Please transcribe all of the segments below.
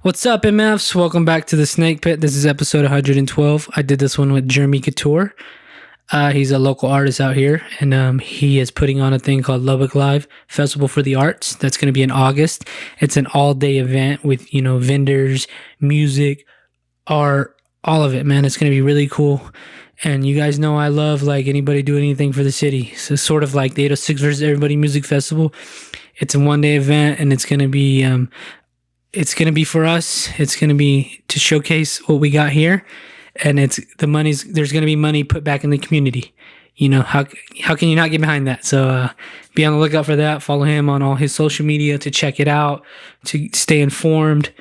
What's up, MFs? Welcome back to the Snake Pit. This is episode 112. I did this one with Jeremy Couture. He's a local artist out here, and he is putting on a thing called Lubbock Live Festival for the Arts. That's going to be in August. It's an all-day event with, vendors, music, art, all of it, man. It's going to be really cool. And you guys know I love, anybody do anything for the city. So it's sort of like the 806 versus Everybody Music Festival. It's a one-day event, and it's going to be... It's going to be for us. It's going to be to showcase what we got here. And there's going to be money put back in the community. How can you not get behind that? So be on the lookout for that. Follow him on all his social media to check it out, to stay informed.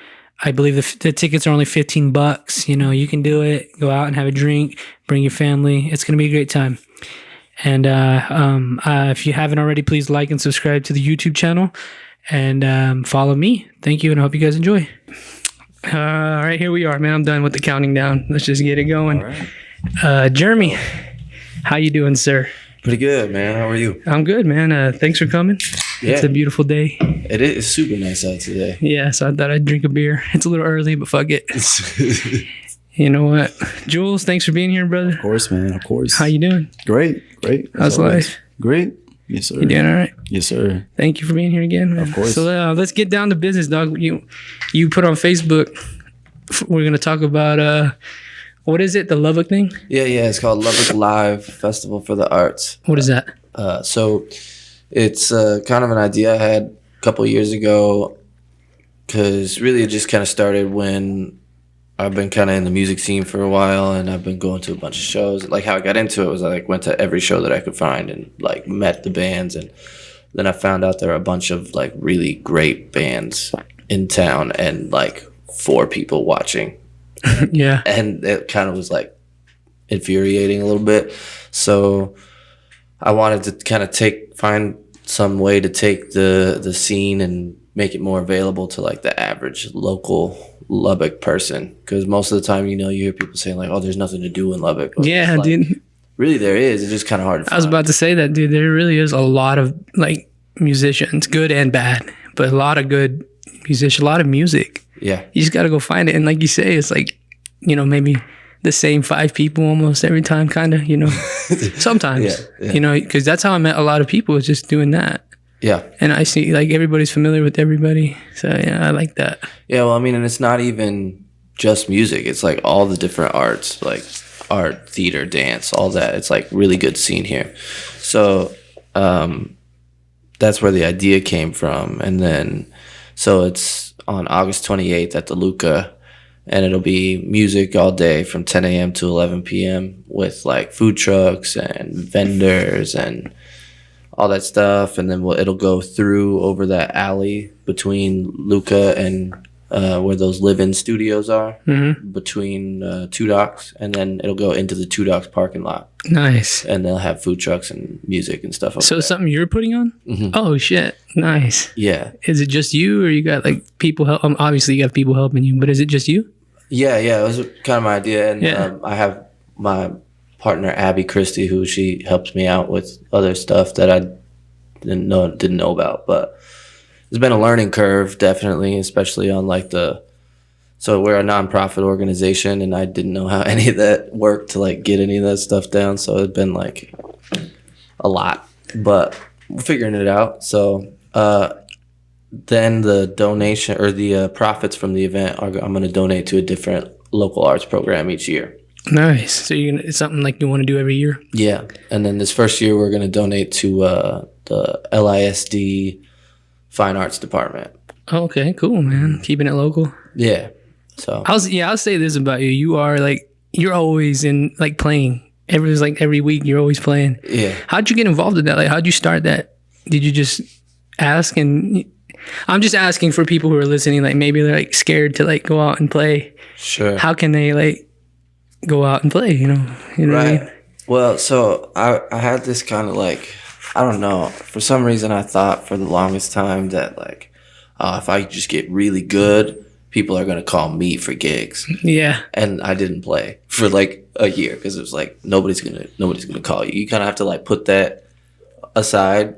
I believe the tickets are only $15. You can do it. Go out and have a drink. Bring your family. It's going to be a great time. And if you haven't already, please like and subscribe to the YouTube channel. And follow me. Thank you, and I hope you guys enjoy. All right, here we are, man. I'm done with the counting down. Let's just get it going. All right. Jeremy, how you doing, sir? Pretty good, man. How are you? I'm good, man. Thanks for coming. Yeah. It's a beautiful day. It is super nice out today. Yeah, so I thought I'd drink a beer. It's a little early, but fuck it. You know what? Jules, thanks for being here, brother. Of course, man. Of course. How you doing? Great. How's life? Great. Yes, sir. You doing all right? Yes, sir. Thank you for being here again, man. Of course. So let's get down to business, dog. You put on Facebook, we're going to talk about, what is it, the Lubbock thing? Yeah. It's called Lubbock Live Festival for the Arts. What is that? So it's kind of an idea I had a couple years ago, because really it just kind of started when I've been kind of in the music scene for a while, and I've been going to a bunch of shows. Like, how I got into it was I went to every show that I could find and met the bands, and then I found out there are a bunch of really great bands in town and 4 people watching. Yeah. And it kind of was infuriating a little bit. So I wanted to kind of find some way to take the scene and make it more available to the average local Lubbock person, because most of the time you hear people saying oh, there's nothing to do in Lubbock, but yeah, dude, really there is. It's just kind of hard to find. I was about to say that, dude. There really is a lot of musicians, good and bad, but a lot of good musicians, a lot of music. Yeah, you just got to go find it. And like you say, it's maybe the same 5 people almost every time, kind of, sometimes. Yeah. Because that's how I met a lot of people, is just doing that. Yeah. And I see everybody's familiar with everybody. So yeah, I like that. Yeah, well, I mean, and it's not even just music. It's all the different arts, art, theater, dance, all that. It's really good scene here. So that's where the idea came from. And then, so it's on August 28th at the Luca, and it'll be music all day from 10 a.m. to 11 p.m. with food trucks and vendors and all that stuff, and then it'll go through over that alley between Luca and where those live-in studios are, between 2 docks, and then it'll go into the 2 docks parking lot. Nice. And they'll have food trucks and music and stuff. So it's something you're putting on? Mm-hmm. Oh shit! Nice. Yeah. Is it just you, or you got people help? Obviously, you have people helping you, but is it just you? Yeah. It was kind of my idea, and I have my partner Abby Christie, who she helps me out with other stuff that I didn't know about. But it's been a learning curve, definitely, especially on so we're a nonprofit organization, and I didn't know how any of that worked to get any of that stuff down. So it's been a lot, but we're figuring it out. So then the donation or the profits from the event I'm going to donate to a different local arts program each year. Nice. So it's something you want to do every year? Yeah. And then this first year we're going to donate to the LISD Fine Arts Department. Oh, okay, cool, man. Keeping it local. Yeah. So I'll say this about you. You are you're always in playing. Every week you're always playing. Yeah. How'd you get involved in that? How'd you start that? Did you just ask? And I'm just asking for people who are listening, maybe they're scared to go out and play. Sure. How can they go out and play, you know right. What I mean? Well, so I had this kind of I don't know, for some reason I thought for the longest time that if I just get really good, people are going to call me for gigs. Yeah. And I didn't play for a year, because it was nobody's going to call you. You kind of have to put that aside,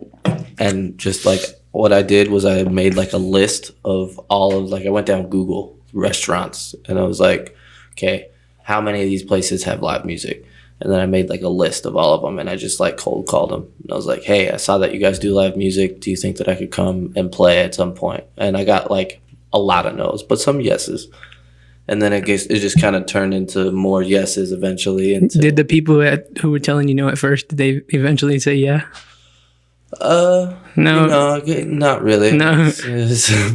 and just what I did was I made a list of all of I went down Google restaurants, and I was like, okay, how many of these places have live music? And then I made like a list of all of them, and I just like cold called them. And I was like, hey, I saw that you guys do live music. Do you think that I could come and play at some point? And I got like a lot of no's, but some yeses. And then it just kind of turned into more yeses eventually. Did the people who were telling you no at first, did they eventually say yeah? No, not really. No.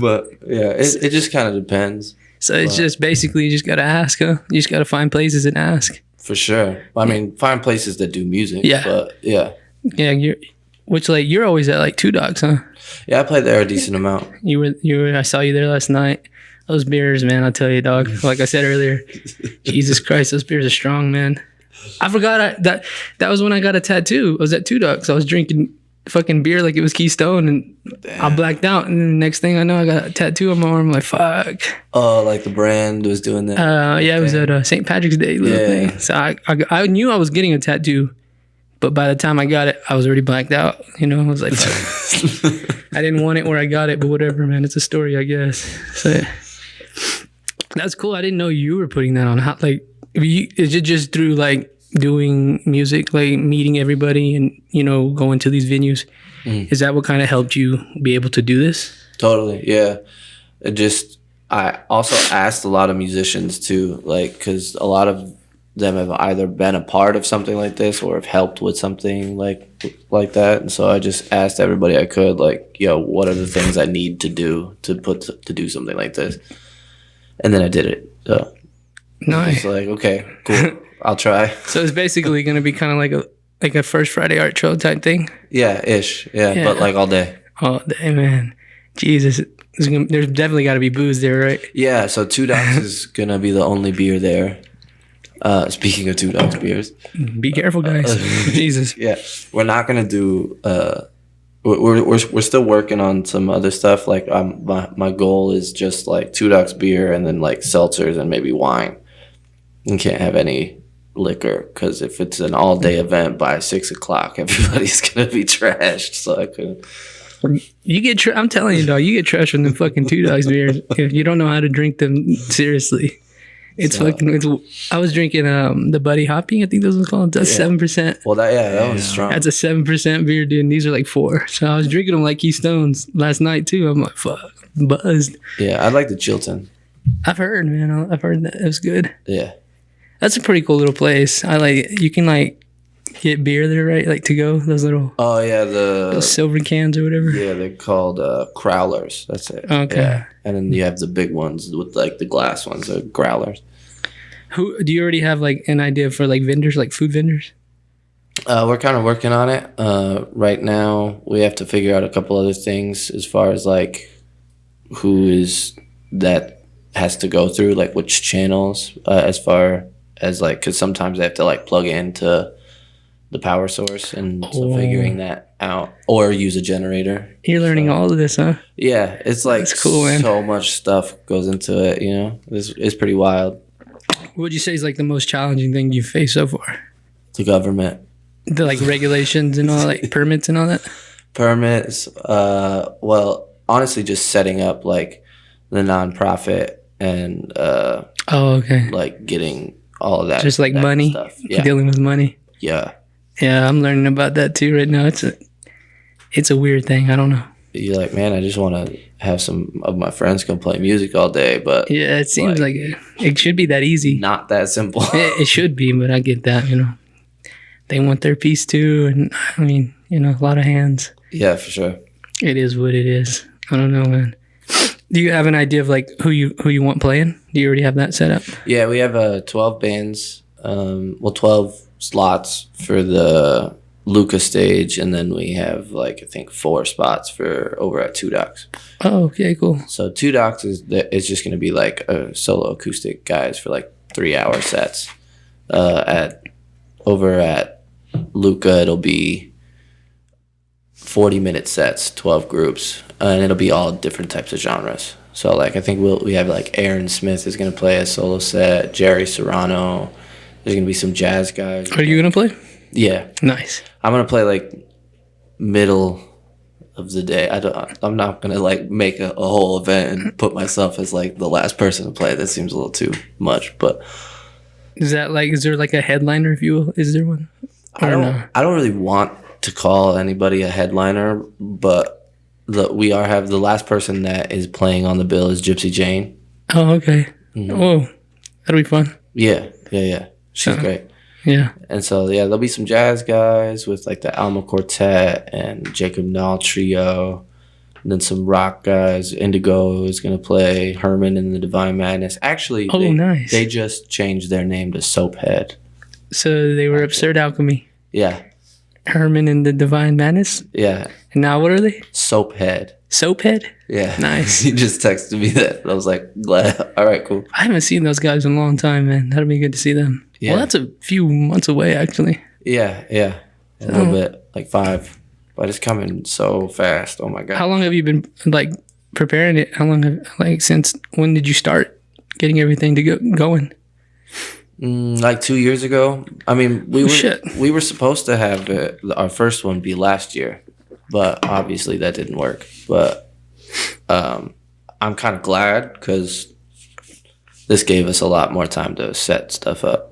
But yeah, it just kind of depends. So it's just basically you just got to ask, huh? You just got to find places and ask. For sure. I mean, find places that do music. Yeah. But yeah. Yeah, you're always at like Two Dogs, huh? Yeah, I played there a decent amount. You were. I saw you there last night. Those beers, man, I'll tell you, dog. Like I said earlier, Jesus Christ, those beers are strong, man. I forgot that was when I got a tattoo. I was at Two Dogs. I was drinking fucking beer like it was Keystone, and I blacked out. And then the next thing I know, I got a tattoo on my arm. I'm like, fuck. Oh, like the brand was doing that? Yeah, it was at St. Patrick's Day little thing. So I knew I was getting a tattoo, but by the time I got it, I was already blacked out. You know, I was like, fuck. I didn't want it where I got it, but whatever, man. It's a story, I guess. So that's cool. I didn't know you were putting that on. How, like, is it just through like doing music, like meeting everybody and, you know, going to these venues? Is that what kind of helped you be able to do this? Totally, yeah. I also asked a lot of musicians too, like, because a lot of them have either been a part of something like this or have helped with something like that. And so I just asked everybody I could, like, yo, what are the things I need to do to do something like this? And then I did it. So Nice. it's like, okay, cool. I'll try. So it's basically going to be kind of like a First Friday art show type thing. Yeah, ish. Yeah, but like all day. Oh, damn, man. Jesus. There's definitely got to be booze there, right? Yeah, so Two Dogs is going to be the only beer there. Speaking of Two Dogs beers. Be careful, guys. Jesus. Yeah, we're not going to do... We're still working on some other stuff. Like my goal is just like Two Dogs beer and then like seltzers and maybe wine. You can't have any liquor because if it's an all day event by 6 o'clock, everybody's gonna be trashed. So I couldn't. You get I'm telling you, dog, you get trashed from the fucking Two Dogs beers if you don't know how to drink them seriously. It's I was drinking the Buddy Hoppy, I think this was called. That's 7%. Well, that was strong. That's a 7% beer, dude. And these are like 4. So I was drinking them like Keystones last night too. I'm like, fuck, buzzed. Yeah, I like the Chilton. I've heard, man. I've heard that it was good. Yeah, that's a pretty cool little place. I like it. You can like get beer there, right? Like to go. Those little those silver cans or whatever. Yeah, they're called crowlers. That's it. Okay. Yeah. And then you have the big ones with like the glass ones, the growlers. Who do you already have like an idea for like vendors, like food vendors? We're kind of working on it. Right now, we have to figure out a couple other things as far as like who is that has to go through, like which channels, as far as like, because sometimes they have to like plug into the power source, and so figuring that out, or use a generator. You're learning all of this, huh? Yeah, it's like that's cool, man. So much stuff goes into it. You know, it's pretty wild. What would you say is like the most challenging thing you've faced so far? The government. The like regulations and all, like permits and all that? Permits. Well, honestly, just setting up like the nonprofit and okay. Like getting all of that. Just like that money, stuff. Yeah. dealing with money. Yeah. Yeah, I'm learning about that too right now. It's a weird thing. I don't know. You're like, man, I just want to have some of my friends come play music all day, but yeah, it seems like it should be that easy. Not that simple. It should be, but I get that, you know. They want their piece too, and I mean, you know, a lot of hands. Yeah, for sure. It is what it is. I don't know, man. Do you have an idea of like who you want playing? Do you already have that set up? Yeah, we have 12 bands. 12 slots for the Luca stage, and then we have like I think 4 spots for over at Two Dogs. Oh, okay, cool. So Two Dogs is just going to be like a solo acoustic guys for like 3-hour sets. Over at Luca, it'll be 40-minute sets, 12 groups, and it'll be all different types of genres. So like I think we have like Aaron Smith is going to play a solo set, Jerry Serrano. There's going to be some jazz guys. Are you going to play? Yeah. Nice. I'm going to play like middle of the day. I'm not gonna like make a whole event and put myself as like the last person to play. That seems a little too much. But Is there like a headliner, if you will? Is there one? I don't really want to call anybody a headliner, but the last person that is playing on the bill is Gypsy Jane. Oh, okay. Oh, that'll be fun. Yeah. She's great. Yeah. And so there'll be some jazz guys with like the Alma Quartet and Jacob Nall Trio, and then some rock guys. Indigo is gonna play, Herman and the Divine Madness. Actually, nice. They just changed their name to Soaphead. So they were Absurd Alchemy, Yeah, Herman and the Divine Madness, yeah. and now what are they? Soaphead. Soaphead. Yeah, Nice. He just texted me that. I was like, glad. All right, cool. I haven't seen those guys in a long time, man. That'll be good to see them. Yeah. Well, that's a few months away, actually. Yeah, a little bit, like 5, but it's coming so fast. Oh my god. How long have you been like preparing it? How long have since when did you start getting everything to going? Like 2 years ago. I mean, Shit. we were supposed to have our first one be last year, but obviously that didn't work. But I'm kind of glad because this gave us a lot more time to set stuff up.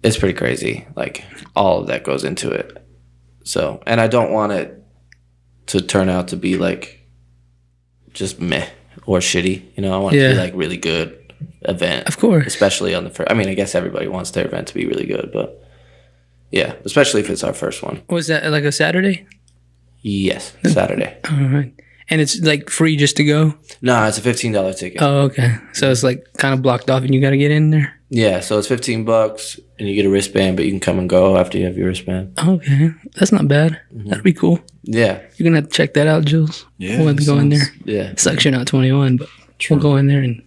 It's pretty crazy. Like all of that goes into it. So, and I don't want it to turn out to be like just meh or shitty. You know, I want it to be like really good event. Of course. Especially on the first. I mean, I guess everybody wants their event to be really good, but yeah, especially if it's our first one. Was that like a Saturday? Yes, Saturday. All right. And it's like free just to go? No, it's a $15 ticket. Oh, okay. So it's like kind of blocked off and you got to get in there? Yeah, so it's $15 and you get a wristband, but you can come and go after you have your wristband. Okay. That's not bad. That'd be cool. Yeah. You're going to have to check that out, Jules. Yeah, We'll have to go in there. Yeah. Sucks you're not 21, but we'll go in there and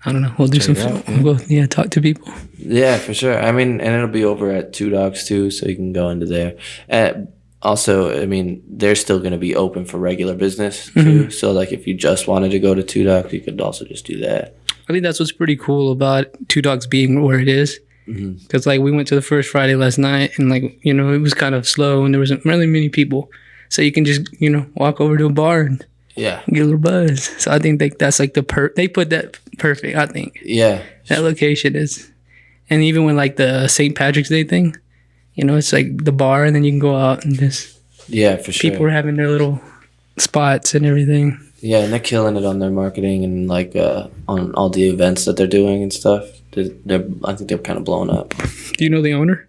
I don't know. We'll do some. We'll go, talk to people. Yeah, for sure. I mean, and it'll be over at Two Dogs too, so you can go into there. And also, I mean, they're still going to be open for regular business too. So, like, if you just wanted to go to Two Dogs, you could also just do that. I think that's what's pretty cool about Two Dogs being where it is. Because, like, we went to the first Friday last night and, like, you know, it was kind of slow and there wasn't really many people. So you can just, you know, walk over to a bar and Yeah. get a little buzz. So I think that's like they put that perfect, I think. Yeah. That location is. And even when, like, the St. Patrick's Day thing, you know, it's like the bar and then you can go out and just. Yeah, for sure. People are having their little spots and everything. Yeah, and they're killing it on their marketing and, like, on all the events that they're doing and stuff. I think they're kind of blown up. Do you know the owner?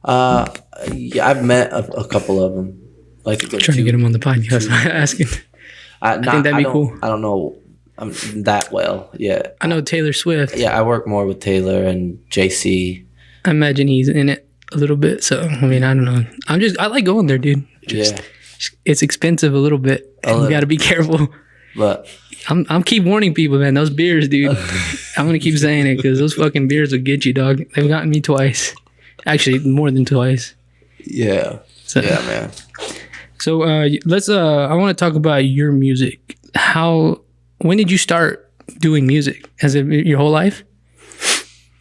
Yeah, I've met a couple of them. Like, Trying to get him on the podcast. Asking. I think that'd be cool. I don't know that well yet. I know Taylor Swift. Yeah, I work more with Taylor and JC. I imagine he's in it a little bit. So, I mean, I don't know. I like going there, dude. Yeah. It's expensive a little bit. And you got to be careful. But I'm keep warning people, man. Those beers, dude. I'm going to keep saying it because those fucking beers will get you, dog. They've gotten me twice. Actually, more than twice. yeah. So, Yeah, man. So let's. I want to talk about your music. When did you start doing music? Has it been your whole life?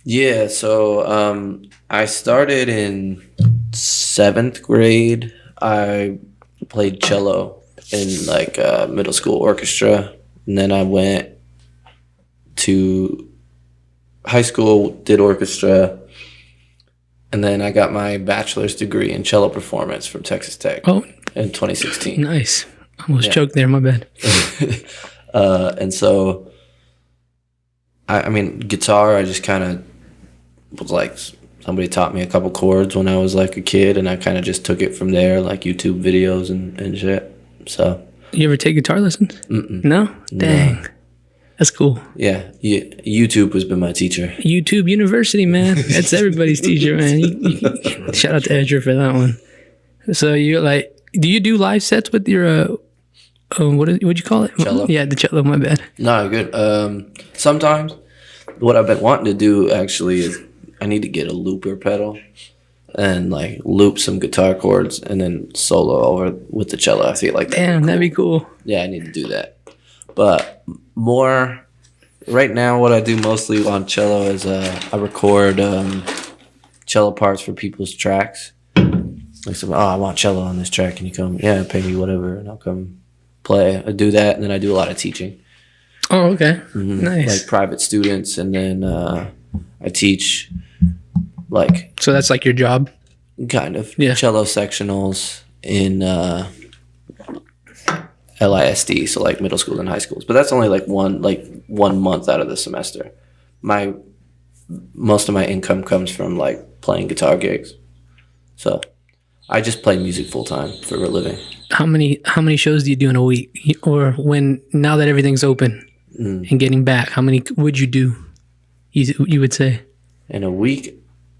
Yeah, so I started in 7th grade. I played cello in like middle school orchestra, and then I went to high school, did orchestra, and then I got my bachelor's degree in cello performance from Texas Tech in 2016. Nice. I almost choked there. My bad. And so, I mean, guitar, I just kind of was like, somebody taught me a couple chords when I was like a kid, and I kind of just took it from there, like YouTube videos and shit. So. You ever take guitar lessons? Mm-mm. No? Dang. No. That's cool. Yeah. YouTube has been my teacher. YouTube University, man. That's everybody's teacher, man. Shout out to Edger for that one. So you're like, do you do live sets with your, what'd you call it? Cello. Yeah, the cello, my bad. No, good. Sometimes what I've been wanting to do actually is I need to get a looper pedal and like loop some guitar chords and then solo over with the cello. I feel like that'd be cool. Yeah, I need to do that. But more right now, what I do mostly on cello is I record cello parts for people's tracks. Like, I want cello on this track. Can you come? Yeah, pay me whatever, and I'll come play. I do that, and then I do a lot of teaching. Oh, okay. Nice. Like private students, and then I teach, like, So that's like your job? kind of Yeah. cello sectionals in LISD, so like middle school and high schools. But that's only like 1 month out of the semester. Most of my income comes from like playing guitar gigs. So I just play music full time for a living. How many shows do you do in a week? Or now that everything's open and getting back, how many would you do? You would say? In a week,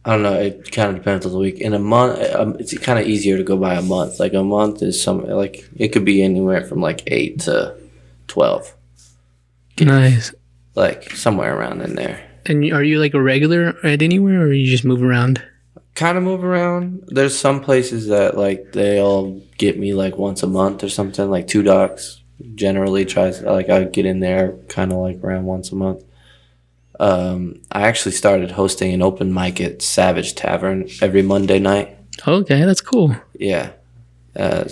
I don't know. It kind of depends on the week. In a month, it's kind of easier to go by a month. Like a month is like it could be anywhere from like 8 to 12. Nice. Like somewhere around in there. And are you like a regular at anywhere, or you just move around? Kind of move around. There's some places that like they'll get me like once a month or something. Like Two Docs generally tries, like I get in there kind of like around once a month. I actually started hosting an open mic at Savage Tavern every Monday night. Okay, that's cool. Yeah, 8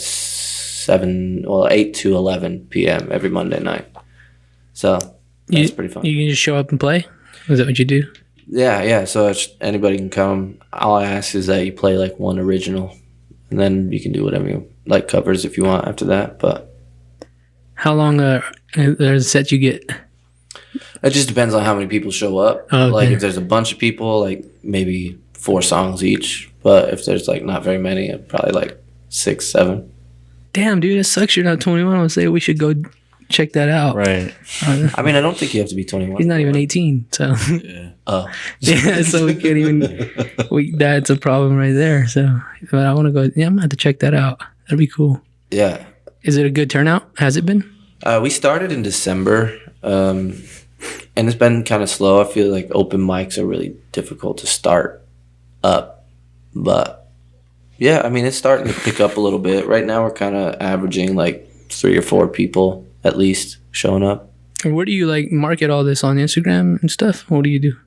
to 11 p.m. every Monday night. So that's pretty fun. You can just show up and play? Is that what you do? Yeah. So anybody can come. All I ask is that you play like one original, and then you can do whatever you like covers if you want after that. But how long there's a set you get? it just depends on how many people show up. Oh, okay. Like if there's a bunch of people, like maybe 4 songs each. But if there's like not very many, probably like 6, 7. Damn, dude, that sucks. You're not 21. I would say we should go check that out. Right. I mean, I don't think you have to be 21. He's not even 18, so Yeah. Oh, yeah. So we can't even. That's a problem right there. So, but I want to go. Yeah, I'm gonna have to check that out. That'd be cool. yeah. Is it a good turnout? Has it been? We started in December, and it's been kind of slow. I feel like open mics are really difficult to start up, but yeah, I mean, it's starting to pick up a little bit. Right now, we're kind of averaging like 3 or 4 people at least showing up. And where do you like market all this on Instagram and stuff? What do you do?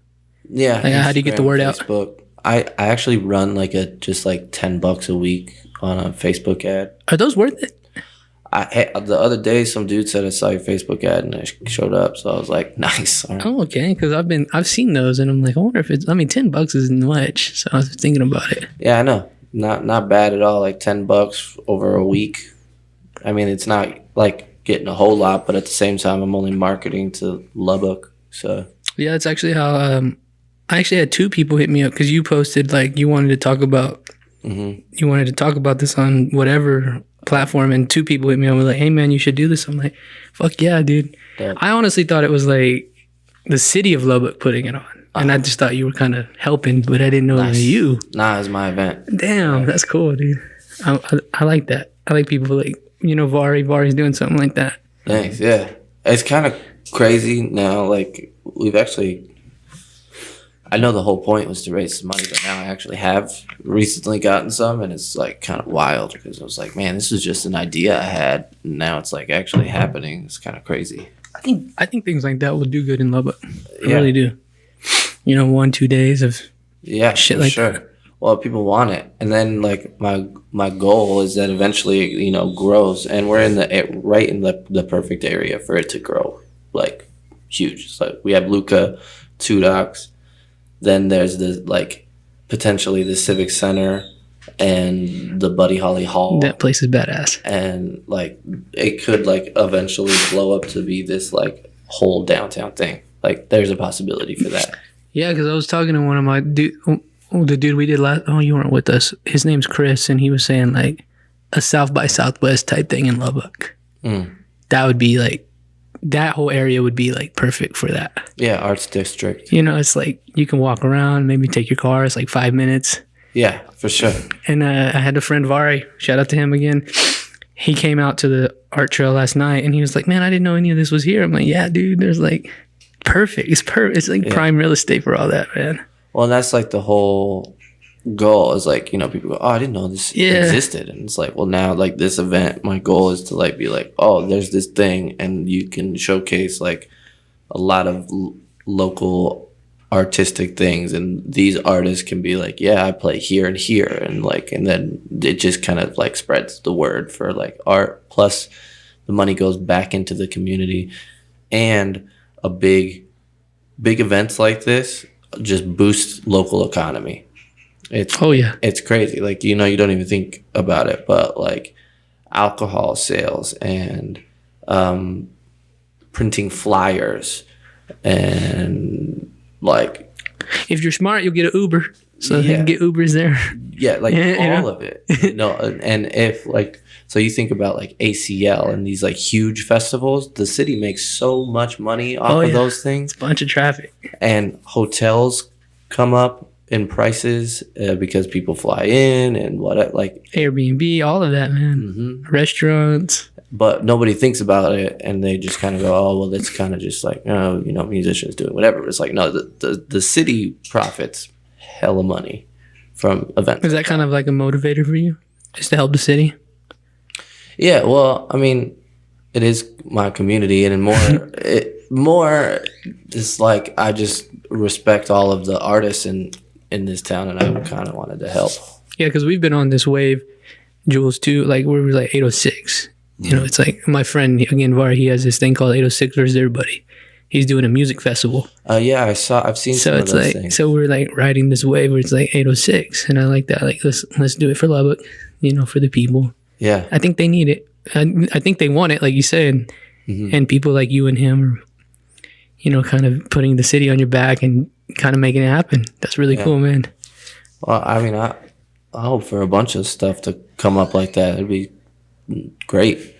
Yeah. Like, how do you get the Instagram, word out? Facebook. I actually run like just like $10 a week on a Facebook ad. Are those worth it? The other day, some dude said I saw your Facebook ad and I showed up, so I was like, nice. All right. Oh, okay. Because I've seen those, and I'm like, I wonder if it's. I mean, $10 isn't much, so I was thinking about it. Yeah, I know. Not bad at all. Like $10 over a week. I mean, it's not like getting a whole lot, but at the same time, I'm only marketing to Lubbock. So Yeah, that's actually how. I actually had 2 people hit me up because you posted like you wanted to talk about. You wanted to talk about this on whatever platform, and 2 people hit me up and were like, "Hey man, you should do this." I'm like, "Fuck yeah, dude!" Yeah. I honestly thought it was like the city of Lubbock putting it on, and I just thought you were kind of helping, but I didn't know it was you. nah, it's my event. Damn, that's cool, dude. I like that. I like people like Vari's doing something like that. Thanks. Yeah, it's kind of crazy now. Like we've actually. I know the whole point was to raise some money, but now I actually have recently gotten some, and it's like kind of wild because I was like, man, this was just an idea I had, and now it's like actually happening. It's kind of crazy. I think things like that will do good in Lubbock. I Yeah. really do. 1-2 days of Yeah, Shit for like sure. Well, people want it, and then like my goal is that eventually grows, and we're right in the perfect area for it to grow, like huge. So we have Luca, Two Docs. Then there's the potentially the Civic Center and the Buddy Holly Hall. that place is badass. And it could eventually blow up to be this whole downtown thing. Like there's a possibility for that. Yeah, because I was talking to one of my the dude we did last. Oh, you weren't with us. His name's Chris, and he was saying like a South by Southwest type thing in Lubbock. That would be that whole area would be perfect for that. Yeah, Arts District. It's like you can walk around, maybe take your car. It's like 5 minutes. Yeah, for sure. And I had a friend Vari. Shout out to him again. He came out to the art trail last night, and he was like, "Man, I didn't know any of this was here." I'm like, "Yeah, dude. There's perfect. It's perfect. It's prime real estate for all that, man." Well, and that's the whole goal is people go, "Oh, I didn't know this existed," and it's well, now this event, my goal is to be "Oh, there's this thing," and you can showcase a lot of local artistic things, and these artists can be like, yeah, I play here and here, and like, and then it just kind of like spreads the word for like art. Plus, the money goes back into the community, and a big events like this just boosts local economy. Oh yeah. It's crazy. Like, you don't even think about it, but like alcohol sales and printing flyers and like, If you're smart, you'll get an Uber. So you Yeah. can get Ubers there. yeah, like Yeah, all of it. And if like, so you think about like ACL and these like huge festivals, the city makes so much money off Oh, of yeah. those things, It's a bunch of traffic. and hotels come up in prices because people fly in and what, like, Airbnb, all of that, man. mhm. Restaurants. But nobody thinks about it, and they just kind of go, oh, well, it's kind of just like, oh, musicians doing whatever. It's like, no, the city profits hella money from events. Is that kind of like a motivator for you? Just to help the city? Yeah, well, I mean, it is my community, and more is like, I just respect all of the artists in this town, and I kind of wanted to help. Yeah, because we've been on this wave, Jules, too. Like, we were like 806. It's like my friend, again, Var, he has this thing called 806 versus Everybody. He's doing a music festival. Yeah, I've seen So some it's of those like, things. so we're like riding this wave where it's like 806. And I like that. Like, let's do it for Lubbock, for the people. Yeah, I think they need it. I think they want it, like you said. Mhm. And people like you and him are, kind of putting the city on your back and kind of making it happen. That's really cool, man. well, I mean, I hope for a bunch of stuff to come up like that. It'd be great,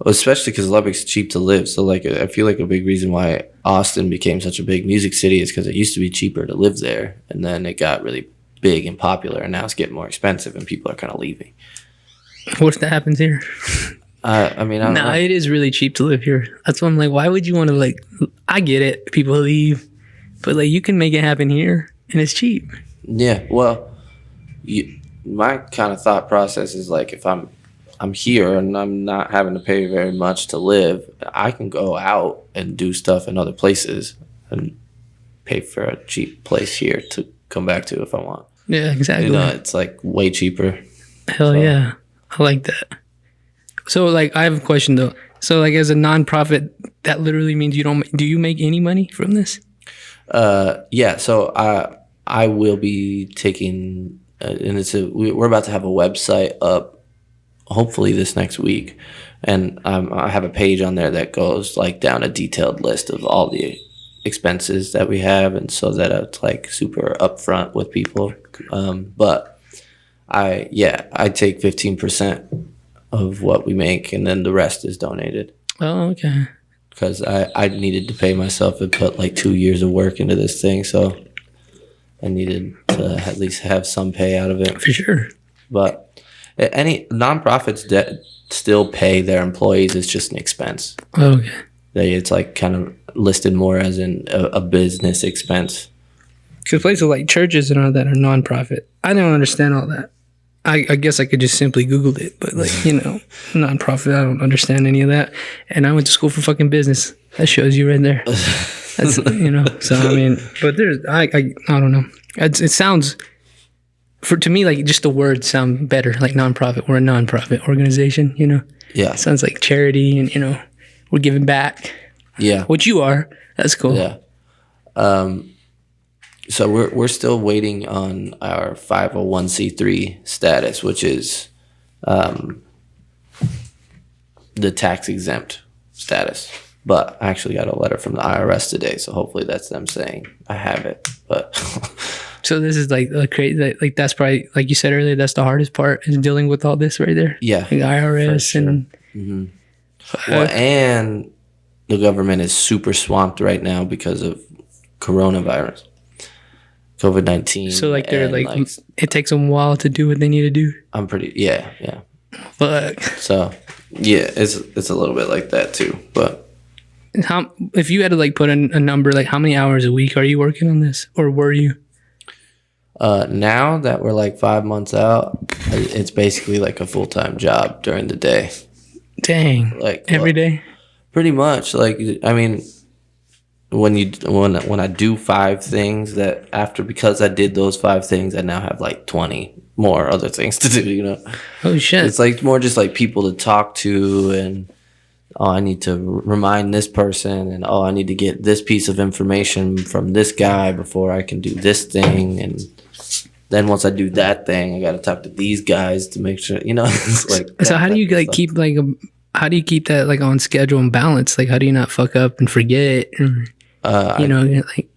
especially because Lubbock's cheap to live. So, like, I feel like a big reason why Austin became such a big music city is because it used to be cheaper to live there, and then it got really big and popular, and now it's getting more expensive, and people are kind of leaving. What if that happens here? I mean, I don't No, know. it is really cheap to live here. That's why I'm like, why would you want to, like, I get it, people leave, but like, you can make it happen here and it's cheap. Yeah, well, my kind of thought process is like, if I'm here and I'm not having to pay very much to live, I can go out and do stuff in other places and pay for a cheap place here to come back to if I want. Yeah, exactly. It's like way cheaper. Hell yeah. I like that. So, like, I have a question though. So, like, as a nonprofit, that literally means do you make any money from this? Yeah, so I will be taking, and we're about to have a website up hopefully this next week, and I have a page on there that goes like down a detailed list of all the expenses that we have, and so that it's like super upfront with people. But I take 15% of what we make, and then the rest is donated, Oh, okay. because I needed to pay myself and put like 2 years of work into this thing, so I needed to at least have some pay out of it. For sure. But any nonprofits that still pay their employees, it's just an expense. Oh, okay. It's like kind of listed more as in a business expense. Because places like churches and all that are nonprofit. I don't understand all that. I guess I could just simply Google it, but like, nonprofit, I don't understand any of that. And I went to school for fucking business. That shows you right there. That's, so I mean, but I don't know. It sounds, to me, like just the words sound better, like nonprofit. We're a nonprofit organization, Yeah. It sounds like charity and, we're giving back, Yeah. which you are. That's cool. Yeah. So we're still waiting on our 501c3 status, which is the tax exempt status. But I actually got a letter from the IRS today, so hopefully that's them saying I have it. But So this is like crazy. Like that's probably, like you said earlier, that's the hardest part is dealing with all this right there. yeah, Like the IRS and well, and the government is super swamped right now because of coronavirus, COVID-19. so like they're and, like it takes them a while to do what they need to do. I'm pretty yeah. Fuck. So yeah, it's a little bit like that too. But How if you had to like put in a number, like how many hours a week are you working on this, or were you? now that we're like 5 months out, it's basically like a full-time job during the day. Dang. Like Every day. Pretty much. Like, I mean, when I do 5 things that after, because I did those 5 things, I now have like 20 more other things to do, you know. Oh shit. It's like more just like people to talk to, and I need to remind this person, and I need to get this piece of information from this guy before I can do this thing, and then once I do that thing, I got to talk to these guys to make sure, you know. It's like So how do you like stuff. keep like how do you keep that like on schedule and balance? Like how do you not fuck up and forget? Or, you know, you're like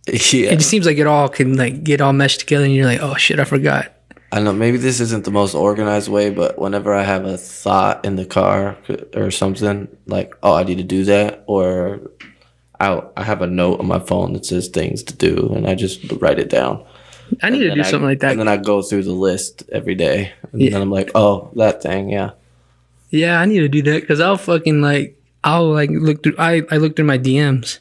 Yeah, it just seems like it all can like get all meshed together, and you're like, oh shit, I forgot. I know maybe this isn't the most organized way, but whenever I have a thought in the car or something, like, I need to do that, or I have a note on my phone that says things to do, and I just write it down. I need to do something like that. And then I go through the list every day, and then I'm like, that thing, yeah. Yeah, I need to do that because I'll look through. I look through my DMs.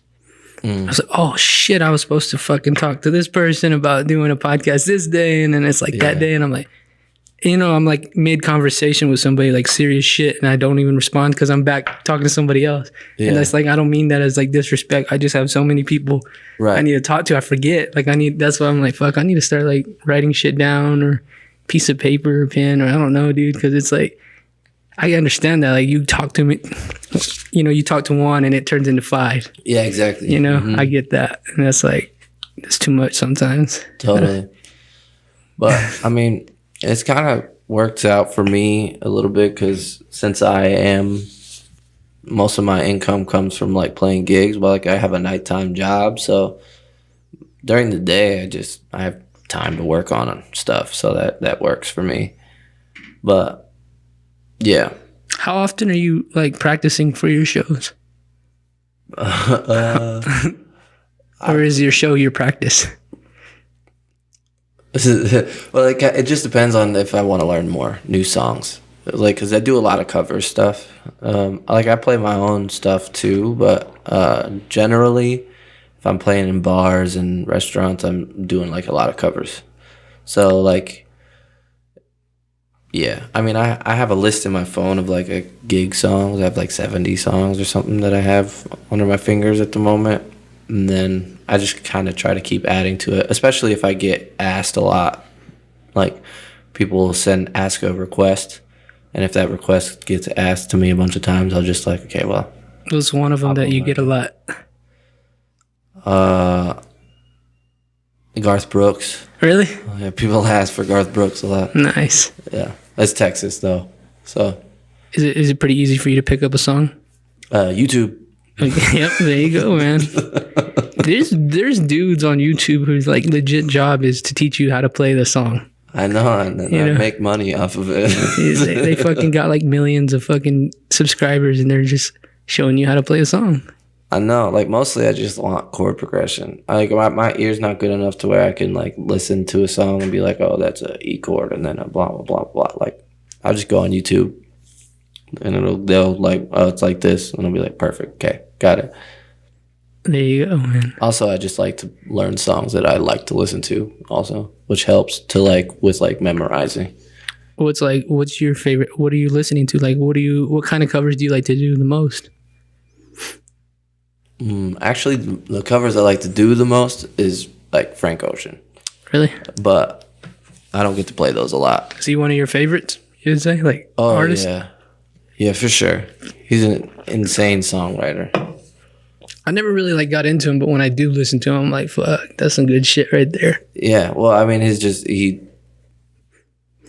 I was like, oh shit, I was supposed to fucking talk to this person about doing a podcast this day, and then it's like that day, and I'm like, I'm like mid conversation with somebody like serious shit, and I don't even respond because I'm back talking to somebody else. Yeah. And that's like, I don't mean that as like disrespect. I just have so many people Right. I need to talk to. I forget. Like that's why I'm like, fuck, I need to start like writing shit down or piece of paper or pen, or I don't know, dude, because it's like, I understand that like you talk to me, you talk to one and it turns into 5. Yeah, exactly. I get that, and that's like it's too much sometimes. Totally. But I mean, it's kind of worked out for me a little bit because since most of my income comes from like playing gigs, but like I have a nighttime job, so during the day I have time to work on stuff, so that works for me. But yeah. How often are you like practicing for your shows? Or is your show your practice? Well, like it just depends on if I want to learn more new songs. Like, cause I do a lot of cover stuff. Like I play my own stuff too, but generally, if I'm playing in bars and restaurants, I'm doing like a lot of covers. So like, yeah, I mean, I have a list in my phone of like a gig songs. I have like 70 songs or something that I have under my fingers at the moment. And then I just kind of try to keep adding to it, especially if I get asked a lot. Like people will ask a request. And if that request gets asked to me a bunch of times, I'll just like, okay, well. What's one of them that you get a lot? Garth Brooks. Really? Yeah, people ask for Garth Brooks a lot. Nice. Yeah. That's Texas though. So is it pretty easy for you to pick up a song? YouTube. Yep, there you go, man. There's dudes on YouTube whose like legit job is to teach you how to play the song. I know, and I make money off of it. they fucking got like millions of fucking subscribers, and they're just showing you how to play a song. I know, like mostly I just want chord progression. Like my ear's not good enough to where I can like listen to a song and be like, oh, that's a E chord and then a blah blah blah blah. Like I'll just go on YouTube and they'll like, oh, it's like this, and I'll be like, perfect, okay, got it. There you go, man. Also, I just like to learn songs that I like to listen to also, which helps to like with like memorizing. What's your favorite? What are you listening to? Like, what kind of covers do you like to do the most? Actually, the covers I like to do the most is like Frank Ocean. Really? But I don't get to play those a lot. Is he one of your favorites, you'd say? Like, artist? Yeah, for sure. He's an insane songwriter. I never really like got into him, but when I do listen to him, I'm like, fuck, that's some good shit right there. Yeah, well, I mean,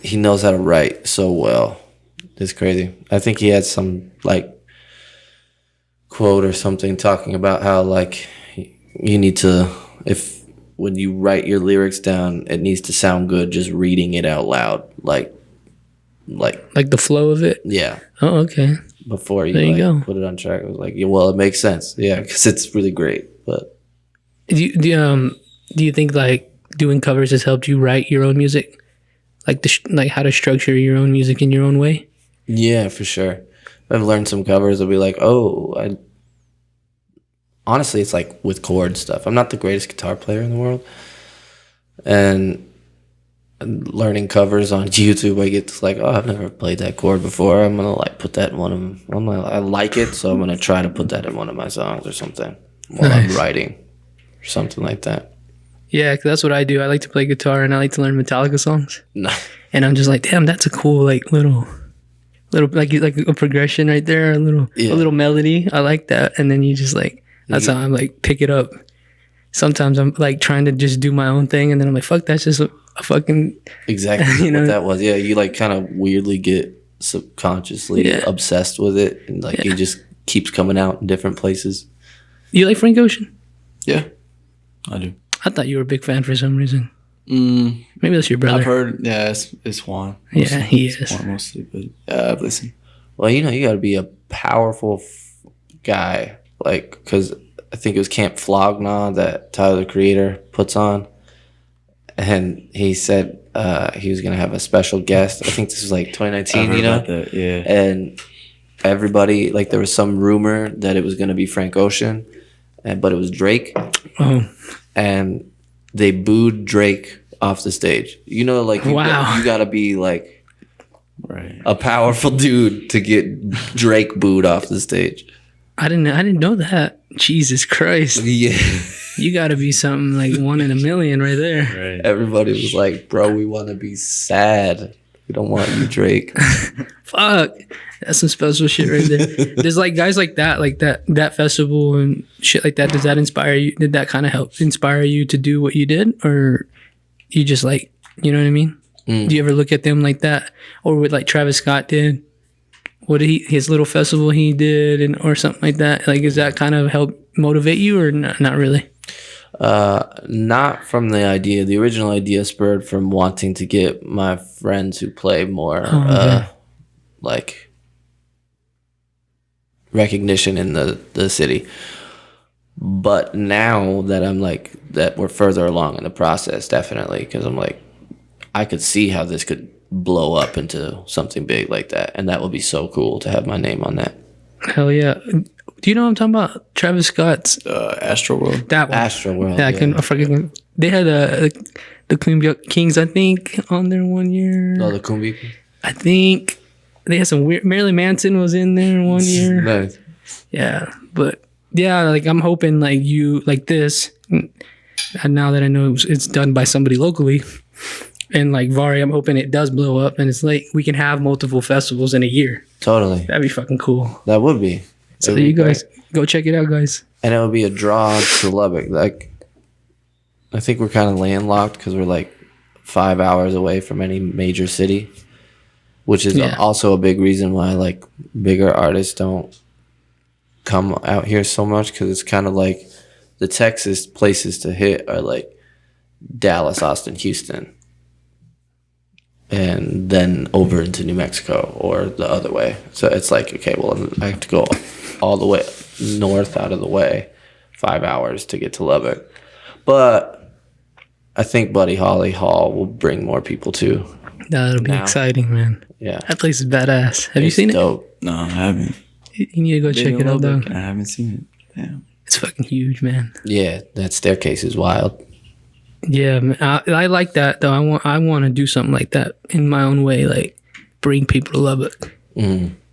he knows how to write so well. It's crazy. I think he had some like quote or something talking about how like you need to, if when you write your lyrics down, it needs to sound good just reading it out loud, like the flow of it. Yeah. Oh, okay. Before There you go. put it on track, it was like, yeah, well, it makes sense. Yeah, because it's really great. But Do you think like doing covers has helped you write your own music, like like how to structure your own music in your own way? yeah, for sure. I've learned some covers. I'll be like, honestly, it's like with chord stuff. I'm not the greatest guitar player in the world, and learning covers on YouTube, I get to like, oh, I've never played that chord before. I'm gonna like put that in one of them. I like it, so I'm gonna try to put that in one of my songs or something. while I'm Nice. writing or something like that. Yeah, 'cause that's what I do. I like to play guitar and I like to learn Metallica songs. No. And I'm just like, damn, that's a cool like little like a progression right there, a Yeah. little melody. I like that. And then you just like that's how I'm like pick it up. Sometimes I'm like trying to just do my own thing, and then I'm like, fuck, that's just a fucking Exactly You know? what that was. Yeah, you like kind of weirdly get subconsciously Yeah. obsessed with it, and like it just keeps coming out in different places. You like Frank Ocean? Yeah, I do. I thought you were a big fan for some reason. Mm, Maybe that's your brother. I've heard. Yeah, it's Juan. Yeah, he It's is. Juan mostly, but yeah, I've listened. Well, you know, you got to be a powerful guy, like because I think it was Camp Flog Gnaw that Tyler the Creator puts on, and he said he was gonna have a special guest. I think this was like 2019, I heard you know, about that. Yeah. and everybody like there was some rumor that it was gonna be Frank Ocean, but it was Drake, Oh, and they booed Drake off the stage. You know, like Wow. you gotta be like Right. a powerful dude to get Drake booed off the stage. I didn't know that. Jesus Christ. Yeah. You got to be something like 1 in a million right there. Right. Everybody was like, bro, we want to be sad. We don't want you, Drake. Fuck. That's some special shit right there. There's like guys like that festival and shit like that. Does that inspire you? Did that kind of help inspire you to do what you did? Or you just like, you know what I mean? Do you ever look at them like that? Or what like Travis Scott did? What did his little festival he did or something like that? Like, does that kind of help motivate you or not really? Not from the idea. The original idea spurred from wanting to get my friends who play more okay. like recognition in the city. But now that I'm like that we're further along in the process, definitely, because I'm like I could see how this could blow up into something big like that, and that would be so cool to have my name on that. Hell yeah. Do you know what I'm talking about? Travis Scott's Astro World. that one. Astro World. Yeah, I forget. They had the Cumbia Kings, I think, on there one year. Oh, the Kumbi. I think they had some weird. Marilyn Manson was in there one year. Nice. Yeah, but yeah, like I'm hoping like you like this. And now that I know it's done by somebody locally, and like Vari, I'm hoping it does blow up, and it's like we can have multiple festivals in a year. Totally. That'd be fucking cool. That would be. So It'd be you guys great. go check it out, guys. And it would be a draw to Lubbock. Like, I think we're kind of landlocked because we're like 5 hours away from any major city, which is Yeah. also a big reason why like bigger artists don't come out here so much, because it's kind of like the Texas places to hit are like Dallas, Austin, Houston, and then over into New Mexico or the other way. So it's like, okay, well, I have to go all the way north out of the way, 5 hours to get to Lubbock. But I think Buddy Holly Hall will bring more people too. That'll be Now. exciting, man. Yeah. That place is badass. Have you It's seen it? dope. No, I haven't. You need to go check Been it in out, Lubbock, though. and I haven't seen it. Damn. It's fucking huge, man. Yeah, that staircase is wild. Yeah, man. I like that though. I want to do something like that in my own way, like bring people to Lubbock,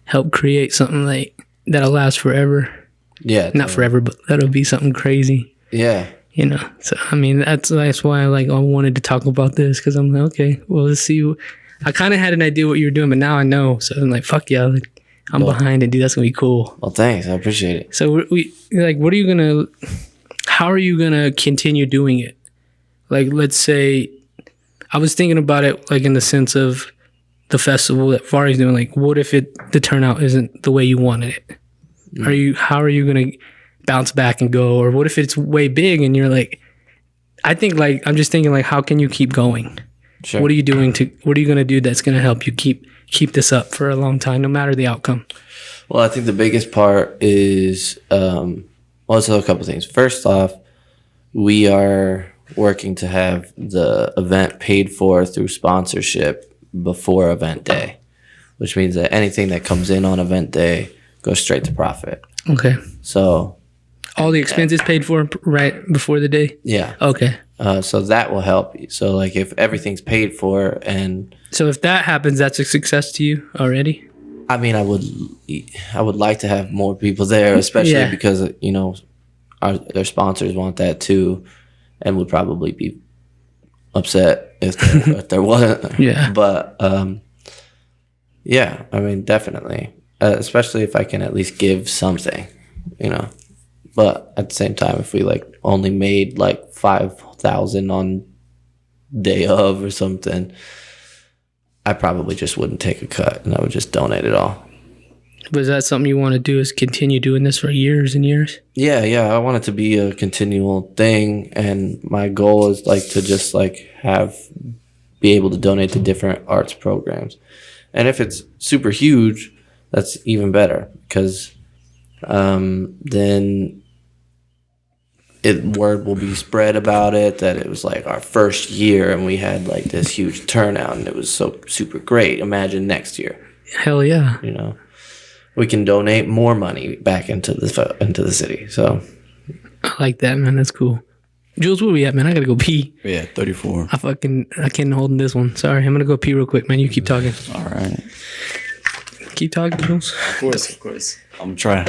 help create something like that'll last forever. Yeah. Not forever, but that'll be something crazy. Yeah. You know. So I mean, that's why I wanted to talk about this, because I'm like, okay, well, let's see. I kind of had an idea what you were doing, but now I know. So I'm like, fuck yeah, like, I'm behind it, dude. That's gonna be cool. Well, thanks. I appreciate it. So we like, what are you gonna? How are you gonna continue doing it? Like, let's say, I was thinking about it like in the sense of the festival that Vari's doing. Like, what if the turnout isn't the way you wanted it? How are you gonna bounce back and go? Or what if it's way big and you're like, I think like I'm just thinking like, how can you keep going? Sure. What are you gonna do that's gonna help you keep this up for a long time, no matter the outcome? Well, I think the biggest part is, well, it's a couple things. First off, we are working to have the event paid for through sponsorship before event day, which means that anything that comes in on event day goes straight to profit. Okay. So, All the expenses paid for right before the day? yeah. Okay. So that will help you. So, like, if everything's paid for, and So if that happens, that's a success to you already? I mean, I would like to have more people there, especially Yeah. because, you know, their sponsors want that too, and would probably be upset if there wasn't. Yeah. But yeah, I mean, definitely, especially if I can at least give something, you know. But at the same time, if we like only made like 5,000 on day of or something, I probably just wouldn't take a cut and I would just donate it all. But is that something you want to do? Is continue doing this for years and years? Yeah, I want it to be a continual thing, and my goal is like to just like be able to donate to different arts programs. And if it's super huge, that's even better, because then word will be spread about it that it was like our first year and we had like this huge turnout and it was so super great. Imagine next year. Hell yeah. You know, we can donate more money back into the city. So I like that, man. That's cool. Jules, where we at, man? I gotta go pee. Yeah, 34. I can't hold in this one. Sorry, I'm gonna go pee real quick, man. You keep talking. All right. Keep talking, Jules. Of course. I'm trying.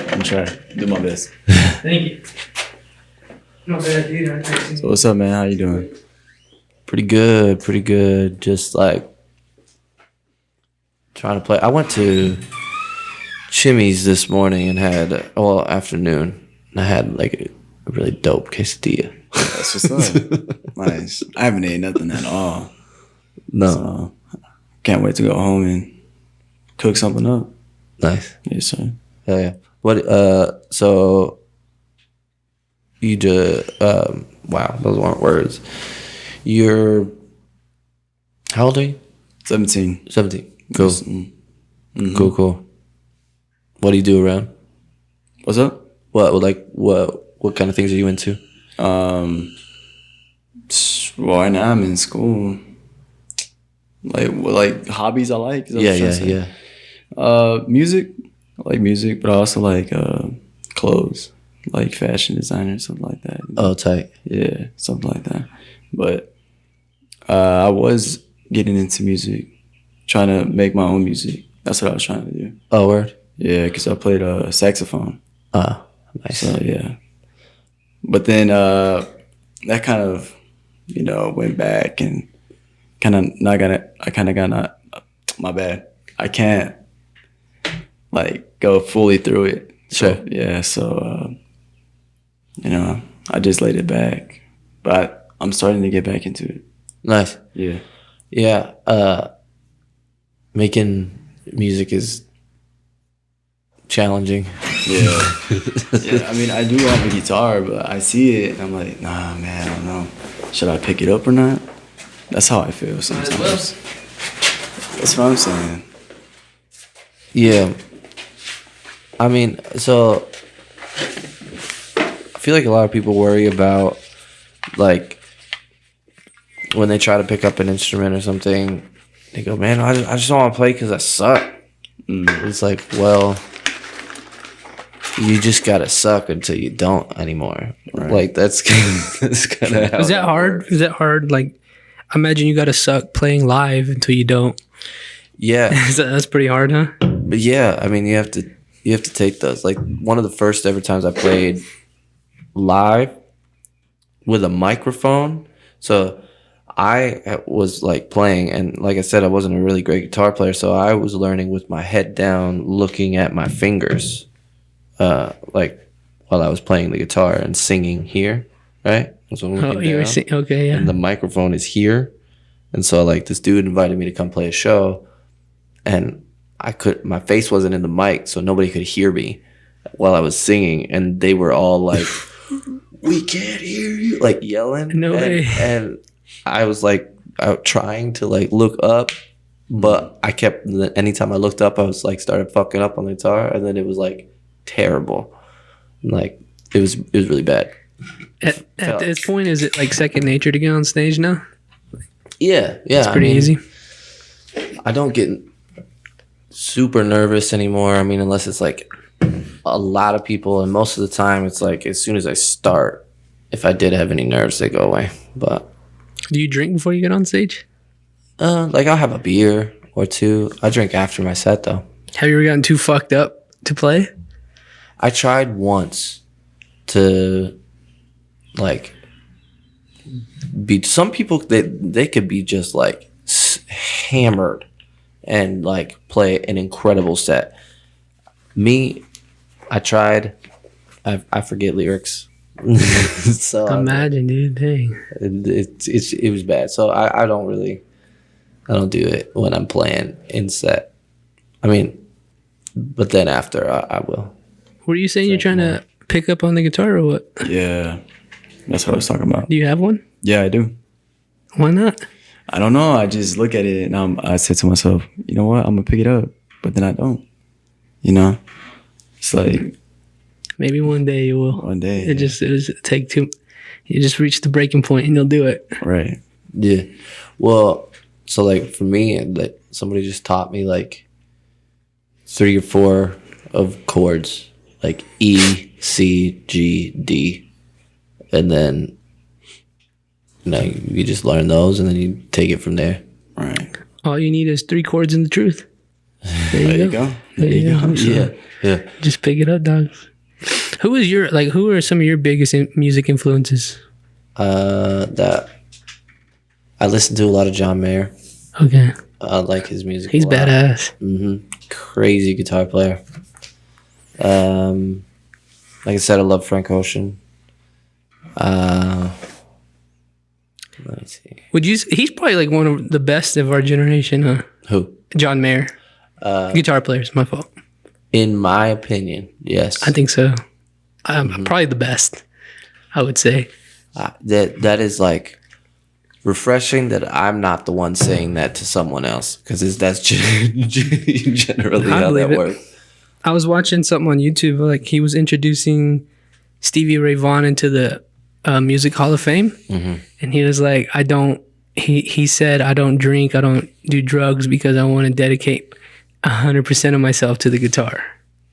Do my best. Thank you. Not bad, dude. So what's up, man? How you doing? pretty good. Just like trying to play. I went to Chimmy's this morning and afternoon. And I had like a really dope quesadilla. That's what's up. Nice. I haven't ate nothing at all. No. So, can't wait to go home and cook something up. Nice. Yes, sir. Hell yeah. What? So you just wow, those weren't words. You're how old are you? 17. 17. Cool. Mm-hmm. Cool. What do you do around? What's up? What kind of things are you into? Well, right now I'm in school. Like hobbies I like. Is that what you're trying to say? Music. I like music, but I also like clothes, like fashion designer, something like that. Oh, tight. Yeah, something like that. But I was getting into music, trying to make my own music. That's what I was trying to do. Oh, word. Yeah, because I played saxophone. Nice. So yeah, but then that kind of, went back and my bad. I can't like go fully through it. Sure. So, yeah. So I just laid it back, but I'm starting to get back into it. Nice. Yeah. Yeah. Making music is challenging. Yeah. Yeah. I mean, I do have a guitar, but I see it and I'm like, nah, man, I don't know. Should I pick it up or not? That's how I feel sometimes. That's what I'm saying. Yeah. I mean, so I feel like a lot of people worry about like when they try to pick up an instrument or something, they go, man, I just don't want to play because I suck. It's like, well, you just gotta suck until you don't anymore. Right. Like that's kind of how. Is that hard? works. Is that hard? Like, imagine you gotta suck playing live until you don't. Yeah, That's pretty hard, huh? but yeah, I mean, you have to take those. Like one of the first ever times I played live with a microphone. So I was like playing, and like I said, I wasn't a really great guitar player, so I was learning with my head down, looking at my fingers, like while I was playing the guitar and singing here, right? So I'm looking You were down, okay, yeah. and the microphone is here, and so like this dude invited me to come play a show, and my face wasn't in the mic, so nobody could hear me while I was singing, and they were all like, "We can't hear you," like yelling. No way. And I was like trying to like look up, but I kept, anytime I looked up, I was like started fucking up on the guitar, and then it was like terrible. Like it was really bad. At this point, is it like second nature to get on stage now? Yeah. It's pretty easy. I don't get super nervous anymore. I mean, unless it's like a lot of people, and most of the time it's like as soon as I start, if I did have any nerves, they go away. But Do you drink before you get on stage? like I'll have a beer or two. I drink after my set though. Have you ever gotten too fucked up to play? I tried once to like be some people they could be just like hammered and like play an incredible set. Me, I tried. I forget lyrics. So Imagine, dude. Dang. it was bad. So I don't do it when I'm playing in set. I mean, but then after I will. Were you saying you're trying to pick up on the guitar or what? Yeah, that's what I was talking about. Do you have one? Yeah, I do. Why not? I don't know. I just look at it and I said to myself, you know what? I'm gonna pick it up, but then I don't. You know, it's like Maybe one day you will. one day. It just take two. You just reach the breaking point and you'll do it. Right. Yeah. Well, so like for me, like somebody just taught me like 3 or 4 of chords, like E, C, G, D, and then you just learn those and then you take it from there. Right. All you need is 3 chords and the truth. There you go. There you go. So Yeah. just pick it up, dog. Who are some of your biggest music influences? That I listen to a lot of John Mayer. Okay. I like his music. He's a lot. badass. Crazy guitar player. Like I said, I love Frank Ocean. Let me see. He's probably like one of the best of our generation, huh? Who? John Mayer. Guitar players, my fault. In my opinion, yes. I think so. Probably the best, I would say. That is like refreshing that I'm not the one saying that to someone else, because that's generally I how believe that it. works. I was watching something on YouTube, like he was introducing Stevie Ray Vaughan into the Music Hall of Fame, and he was like, he said, I don't drink, I don't do drugs because I want to dedicate 100% of myself to the guitar.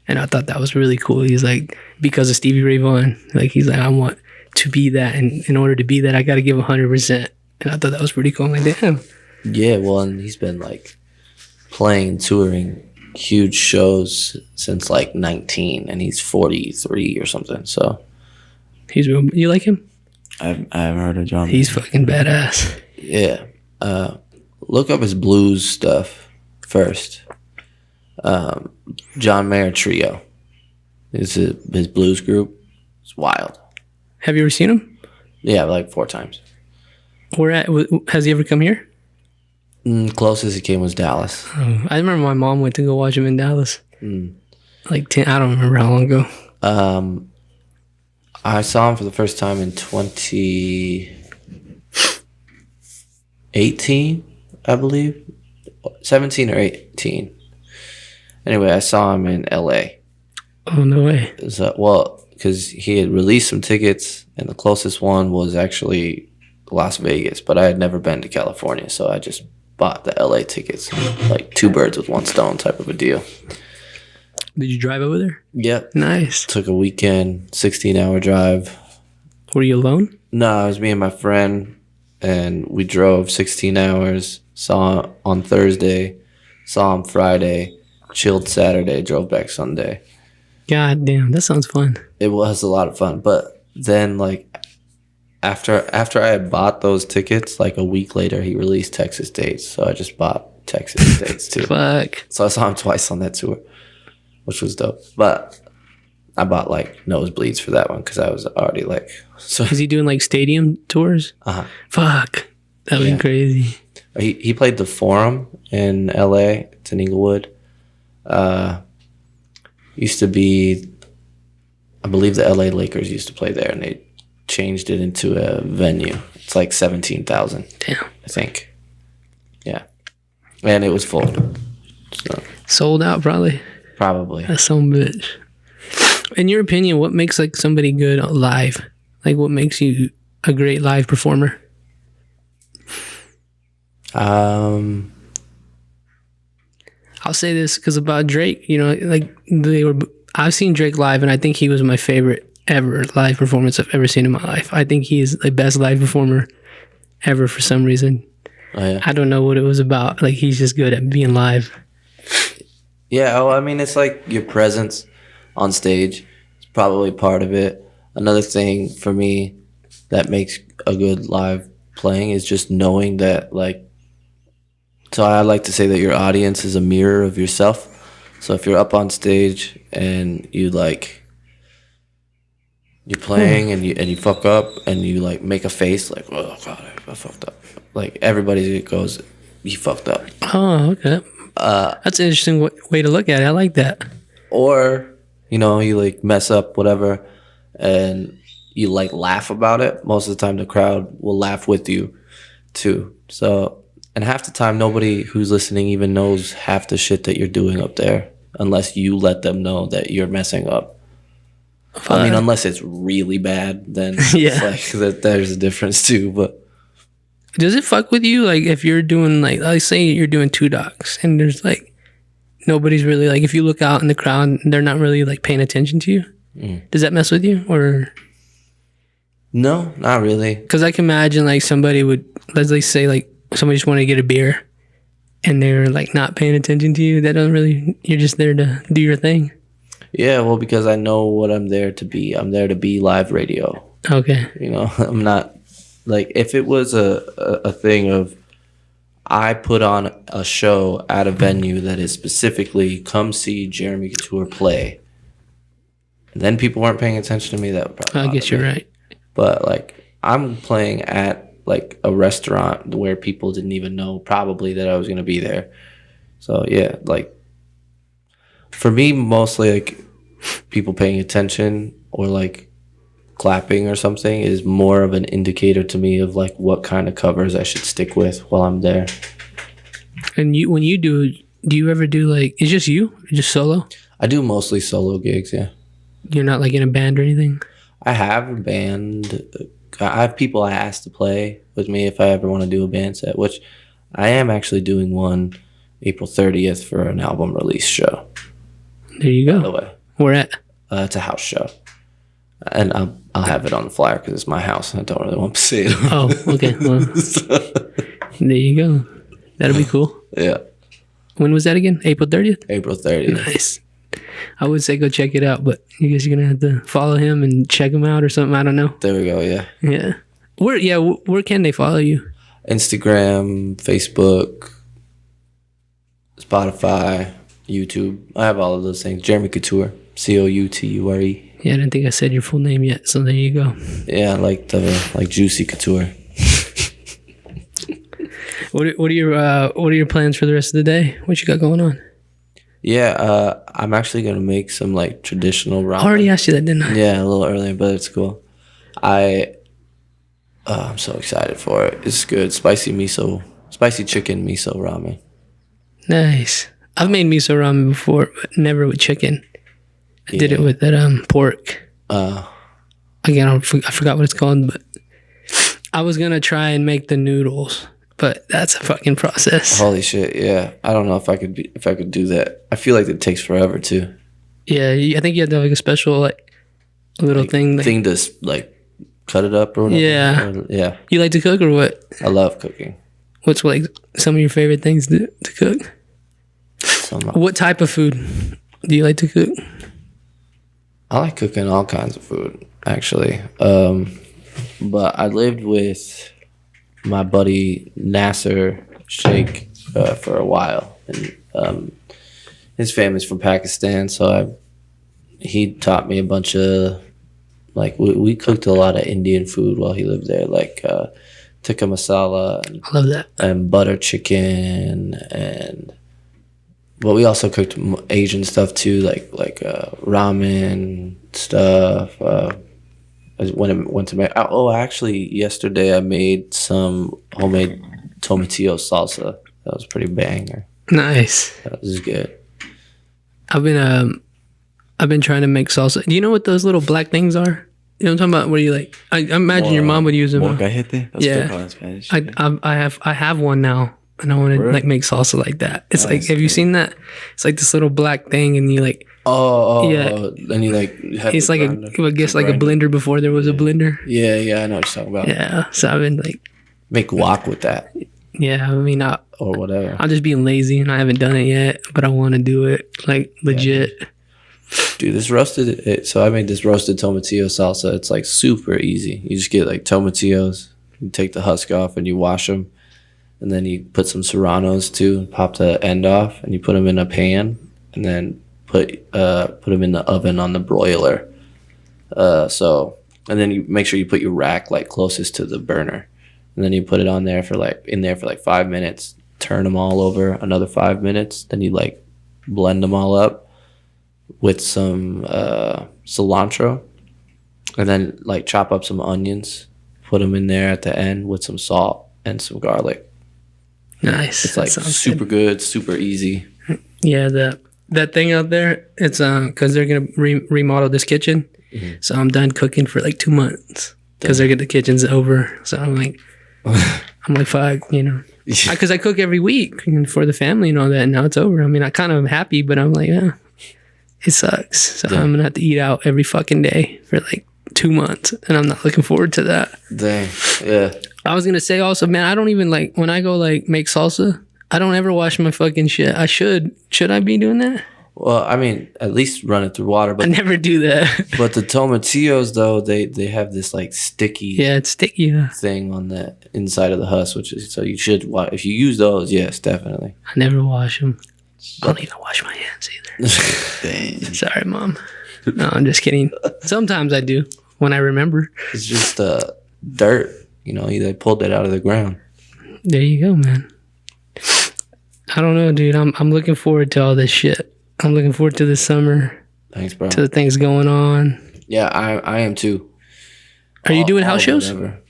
And I thought that was really cool. He's like, because of Stevie Ray Vaughan, like he's like, I want to be that, and in order to be that, I got to give 100%. And I thought that was pretty cool. I'm like, damn. Yeah, well, and he's been like playing, touring huge shows since like 19, and he's 43 or something. So He's real. You like him? I haven't heard of John. He's fucking badass. yeah, look up his blues stuff first. John Mayer Trio is his blues group. It's wild. Have you ever seen him? Yeah, like 4 times. Has he ever come here? Closest he came was Dallas. I remember my mom went to go watch him in Dallas. Like 10, I don't remember how long ago. I saw him for the first time in 2018, I believe. 17 or 18. Anyway, I saw him in LA. Oh, no way. So, well, because he had released some tickets, and the closest one was actually Las Vegas, but I had never been to California, so I just bought the LA tickets, like 2 birds with 1 stone type of a deal. Did you drive over there? Yep. Nice. Took a weekend, 16-hour drive. Were you alone? No, it was me and my friend, and we drove 16 hours, saw on Thursday, saw him Friday, chilled Saturday, drove back Sunday. God damn, that sounds fun. It was a lot of fun, but then like after I had bought those tickets, like a week later he released Texas dates, so I just bought Texas dates too. Fuck. So I saw him twice on that tour, which was dope. But I bought like nosebleeds for that one because I was already like, so Is he doing like stadium tours? Fuck. That would be crazy. He played the Forum in LA. It's in Inglewood. Used to be, I believe the LA Lakers used to play there, and they changed it into a venue. It's like 17,000. Damn. I think. Yeah. And it was full. So, Sold out probably. probably. That's some bitch. In your opinion, what makes like somebody good live? Like what makes you a great live performer? I'll say this because about Drake, you know, like I've seen Drake live, and I think he was my favorite ever live performance I've ever seen in my life. I think he is the best live performer ever for some reason. Oh, yeah. I don't know what it was about. Like he's just good at being live. Yeah, I mean, it's like your presence on stage is probably part of it. Another thing for me that makes a good live playing is just knowing that, like, so I like to say that your audience is a mirror of yourself. So if you're up on stage and you're playing and you fuck up and you like make a face like, oh god, I fucked up. Like everybody goes, you fucked up. Oh, okay. That's an interesting way to look at it. I like that. Or, you know, you like mess up whatever and you like laugh about it. Most of the time the crowd will laugh with you too. So, and half the time nobody who's listening even knows half the shit that you're doing up there unless you let them know that you're messing up. I mean, unless it's really bad, then Yeah. it's like that there's a difference too. But Does it fuck with you? Like if you're doing like, let's say you're doing two docs and there's like, nobody's really like, if you look out in the crowd, they're not really like paying attention to you. Does that mess with you? Or no, not really. because I can imagine like somebody would, let's say like somebody just wanted to get a beer and they're like not paying attention to you. That doesn't really, you're just there to do your thing. Yeah, well, because I know what I'm there to be. I'm there to be live radio. Okay. You know, I'm not like, if it was a thing of I put on a show at a venue that is specifically come see Jeremy Couture play, then people weren't paying attention to me, that would probably I guess you're right. But like I'm playing at like a restaurant where people didn't even know probably that I was gonna be there. So yeah, like for me mostly like people paying attention or like clapping or something is more of an indicator to me of like what kind of covers I should stick with while I'm there. And you, when you do you ever do like, it's just you? Just solo? I do mostly solo gigs, yeah. You're not like in a band or anything? I have a band. I have people I ask to play with me if I ever want to do a band set, which I am actually doing one April 30th for an album release show. There you By the go. way, Where at? it's a house show, and I'll have it on the flyer because it's my house and I don't really want to see it. Oh, okay. Well, there you go. That'll be cool. Yeah, When was that again? April 30th? April 30th. Nice. I would say go check it out, but you guys are gonna have to follow him and check him out or something. I don't know. There we go. Yeah, Yeah. Where can they follow you? Instagram, Facebook, Spotify, YouTube. I have all of those things. Jeremy Couture, Couture. Yeah, I didn't think I said your full name yet, so there you go. Yeah, like Juicy Couture. What are your plans for the rest of the day? What you got going on? Yeah, I'm actually gonna make some like traditional ramen. I already asked you that, didn't I? Yeah, a little earlier, but it's cool. I'm so excited for it. It's good. Spicy chicken miso ramen. Nice. I've made miso ramen before, but never with chicken. I did it with that pork. Again, I forgot what it's called, but I was gonna try and make the noodles, but that's a fucking process. Holy shit! Yeah, I don't know if I could do that. I feel like it takes forever too. Yeah, I think you have to have like a special like little thing. Thing to like cut it up or whatever. Yeah. Yeah. You like to cook or what? I love cooking. What's like some of your favorite things to cook? What type of food do you like to cook? I like cooking all kinds of food, actually. But I lived with my buddy Nasser Sheikh for a while, and his family's from Pakistan, so he taught me a bunch of like we cooked a lot of Indian food while he lived there, like tikka masala and, I love that. and butter chicken, but we also cooked Asian stuff too, like ramen stuff. When I went to make, actually yesterday I made some homemade tomatillo salsa. That was pretty banger. Nice. That was good. I've been trying to make salsa. Do you know what those little black things are? You know what I'm talking about? Where you like? I imagine your mom would use them. Molcajete? That's Yeah. what they call it in Spanish. I have one now, and I want to like make salsa like that. It's like, have you seen that? It's like this little black thing, and you like. Yeah. And you like. Have It's the like grinder. I guess like a blender before there was a blender. Yeah, I know what you're talking about. Yeah. So I've been like, Make guac with that yeah. I mean, or whatever. I'm just being lazy, and I haven't done it yet, but I want to do it like legit. Dude, so I made this roasted tomatillo salsa. It's like super easy. You just get like tomatillos, you take the husk off and you wash them, and then you put some serranos too, pop the end off, and you put them in a pan, and then put them in the oven on the broiler. And then you make sure you put your rack like closest to the burner, and then you put it on there for like 5 minutes. Turn them all over another 5 minutes. Then you like blend them all up with some cilantro, and then like chop up some onions, put them in there at the end with some salt and some garlic. Nice. It's like super good, super easy. Yeah, that thing out there, it's because they're gonna remodel this kitchen, so I'm done cooking for like 2 months because the kitchen's over. So I'm like fuck, you know, because I cook every week for the family and all that, and now it's over. I mean, I kind of am happy, but I'm like, yeah, it sucks. So I'm gonna have to eat out every fucking day for like 2 months, and I'm not looking forward to that. Dang, yeah. I was gonna say also, man, I don't even like when I go like make salsa. I don't ever wash my fucking shit. I should. Should I be doing that? Well, I mean, at least run it through water. But I never do that. But the tomatillos, though, they have this like sticky Yeah, it's sticky. Yeah. thing on the inside of the husk, which is so you should if you use those. Yes, definitely. I never wash them. I don't even wash my hands either. Dang. Sorry, Mom. No, I'm just kidding. Sometimes I do when I remember. It's just dirt. You know, they pulled it out of the ground. There you go, man. I don't know, dude. I'm looking forward to all this shit. I'm looking forward to the summer. Thanks, bro. To the things going on. Yeah, I am too. Are you doing house shows? Whatever.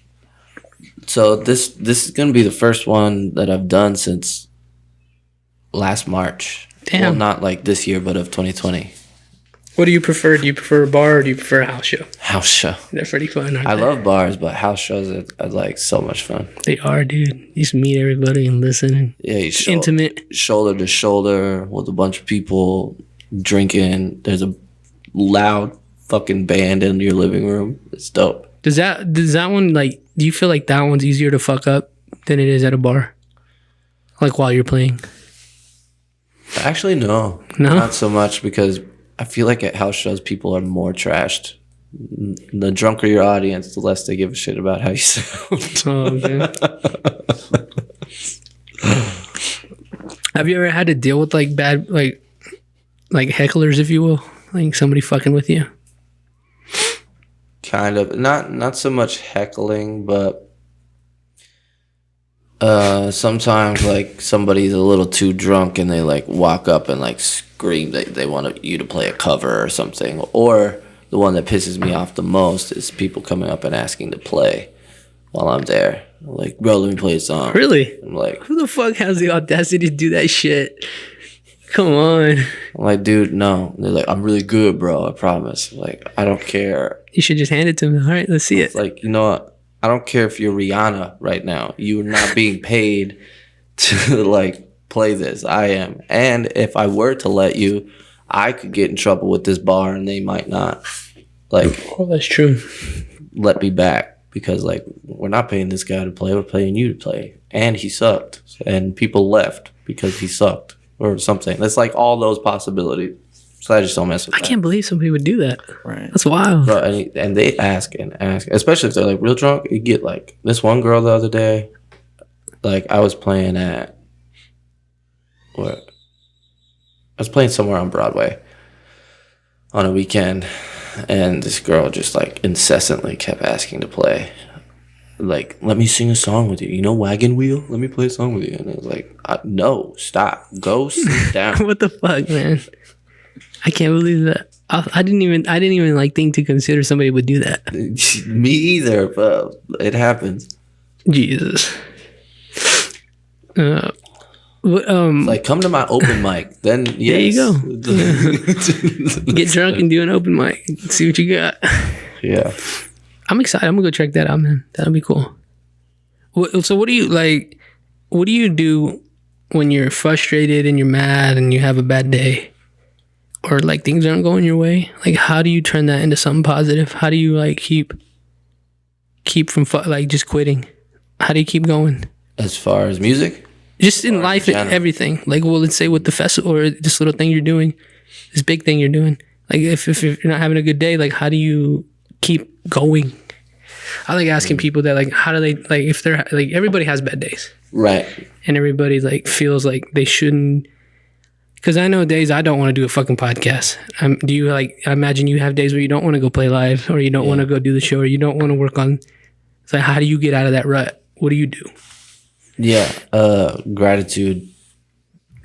So this is gonna be the first one that I've done since last March. Damn. Well, not like this year, but of 2020. What do you prefer? Do you prefer a bar or do you prefer a house show? House show. They're pretty fun, aren't I they? love bars, but house shows are like so much fun. They are, dude. You just meet everybody and listen. And Yeah, intimate. shoulder to shoulder with a bunch of people drinking. There's a loud fucking band in your living room. It's dope. Does that one, like, do you feel like that one's easier to fuck up than it is at a bar? Like while you're playing? Actually, no. No? Not so much, because I feel like at house shows people are more trashed. The drunker your audience, the less they give a shit about how you sound. Oh, okay. Have you ever had to deal with like bad, like hecklers, if you will? Like somebody fucking with you? Kind of. Not so much heckling, but sometimes like somebody's a little too drunk and they like walk up and like scream that they want you to play a cover or something. Or the one that pisses me off the most is people coming up and asking to play while I'm there. Like, bro, let me play a song. Really? I'm like, Who the fuck has the audacity to do that shit? Come on. I'm like, dude, no. They're like, I'm really good, bro. I promise. Like, I don't care. You should just hand it to me. All right, let's see it. It's like, you know what? I don't care if you're Rihanna right now. You're not being paid to like play this. I am. And if I were to let you, I could get in trouble with this bar and they might not like Oh, that's true. let me back, because like we're not paying this guy to play, we're paying you to play. And he sucked. And people left because he sucked or something. That's like all those possibilities. So I just don't mess with that. I can't believe somebody would do that. Right. That's wild. Bro, and they ask and ask, especially if they're like real drunk. You get like this one girl the other day, like I was playing at what? I was playing somewhere on Broadway on a weekend, and this girl just like incessantly kept asking to play. Like, let me sing a song with you. You know, Wagon Wheel? Let me play a song with you. And I was like, no, stop. Go sit down. What the fuck, man? I can't believe that. I didn't even like think to consider somebody would do that. Me either, but it happens. Jesus. Like, come to my open mic. Then, yes. There you go. Get drunk and do an open mic. See what you got. Yeah. I'm excited. I'm gonna go check that out, man. That'll be cool. So what do you like? What do you do when you're frustrated and you're mad and you have a bad day, or like things aren't going your way? Like, how do you turn that into something positive? How do you like keep from like just quitting? How do you keep going? As far as music? Just in life and general? everything. Like, well, let's say with the festival or this little thing you're doing, this big thing you're doing. Like if you're not having a good day, like how do you keep going? I like asking people that, like, how do they, like, if they're like, everybody has bad days, Right. and everybody like feels like they shouldn't. Because I know days I don't want to do a fucking podcast. Do you, like, I imagine you have days where you don't want to go play live, or you don't want to go do the show, or you don't want to work on. It's like, how do you get out of that rut? What do you do? Yeah. Gratitude.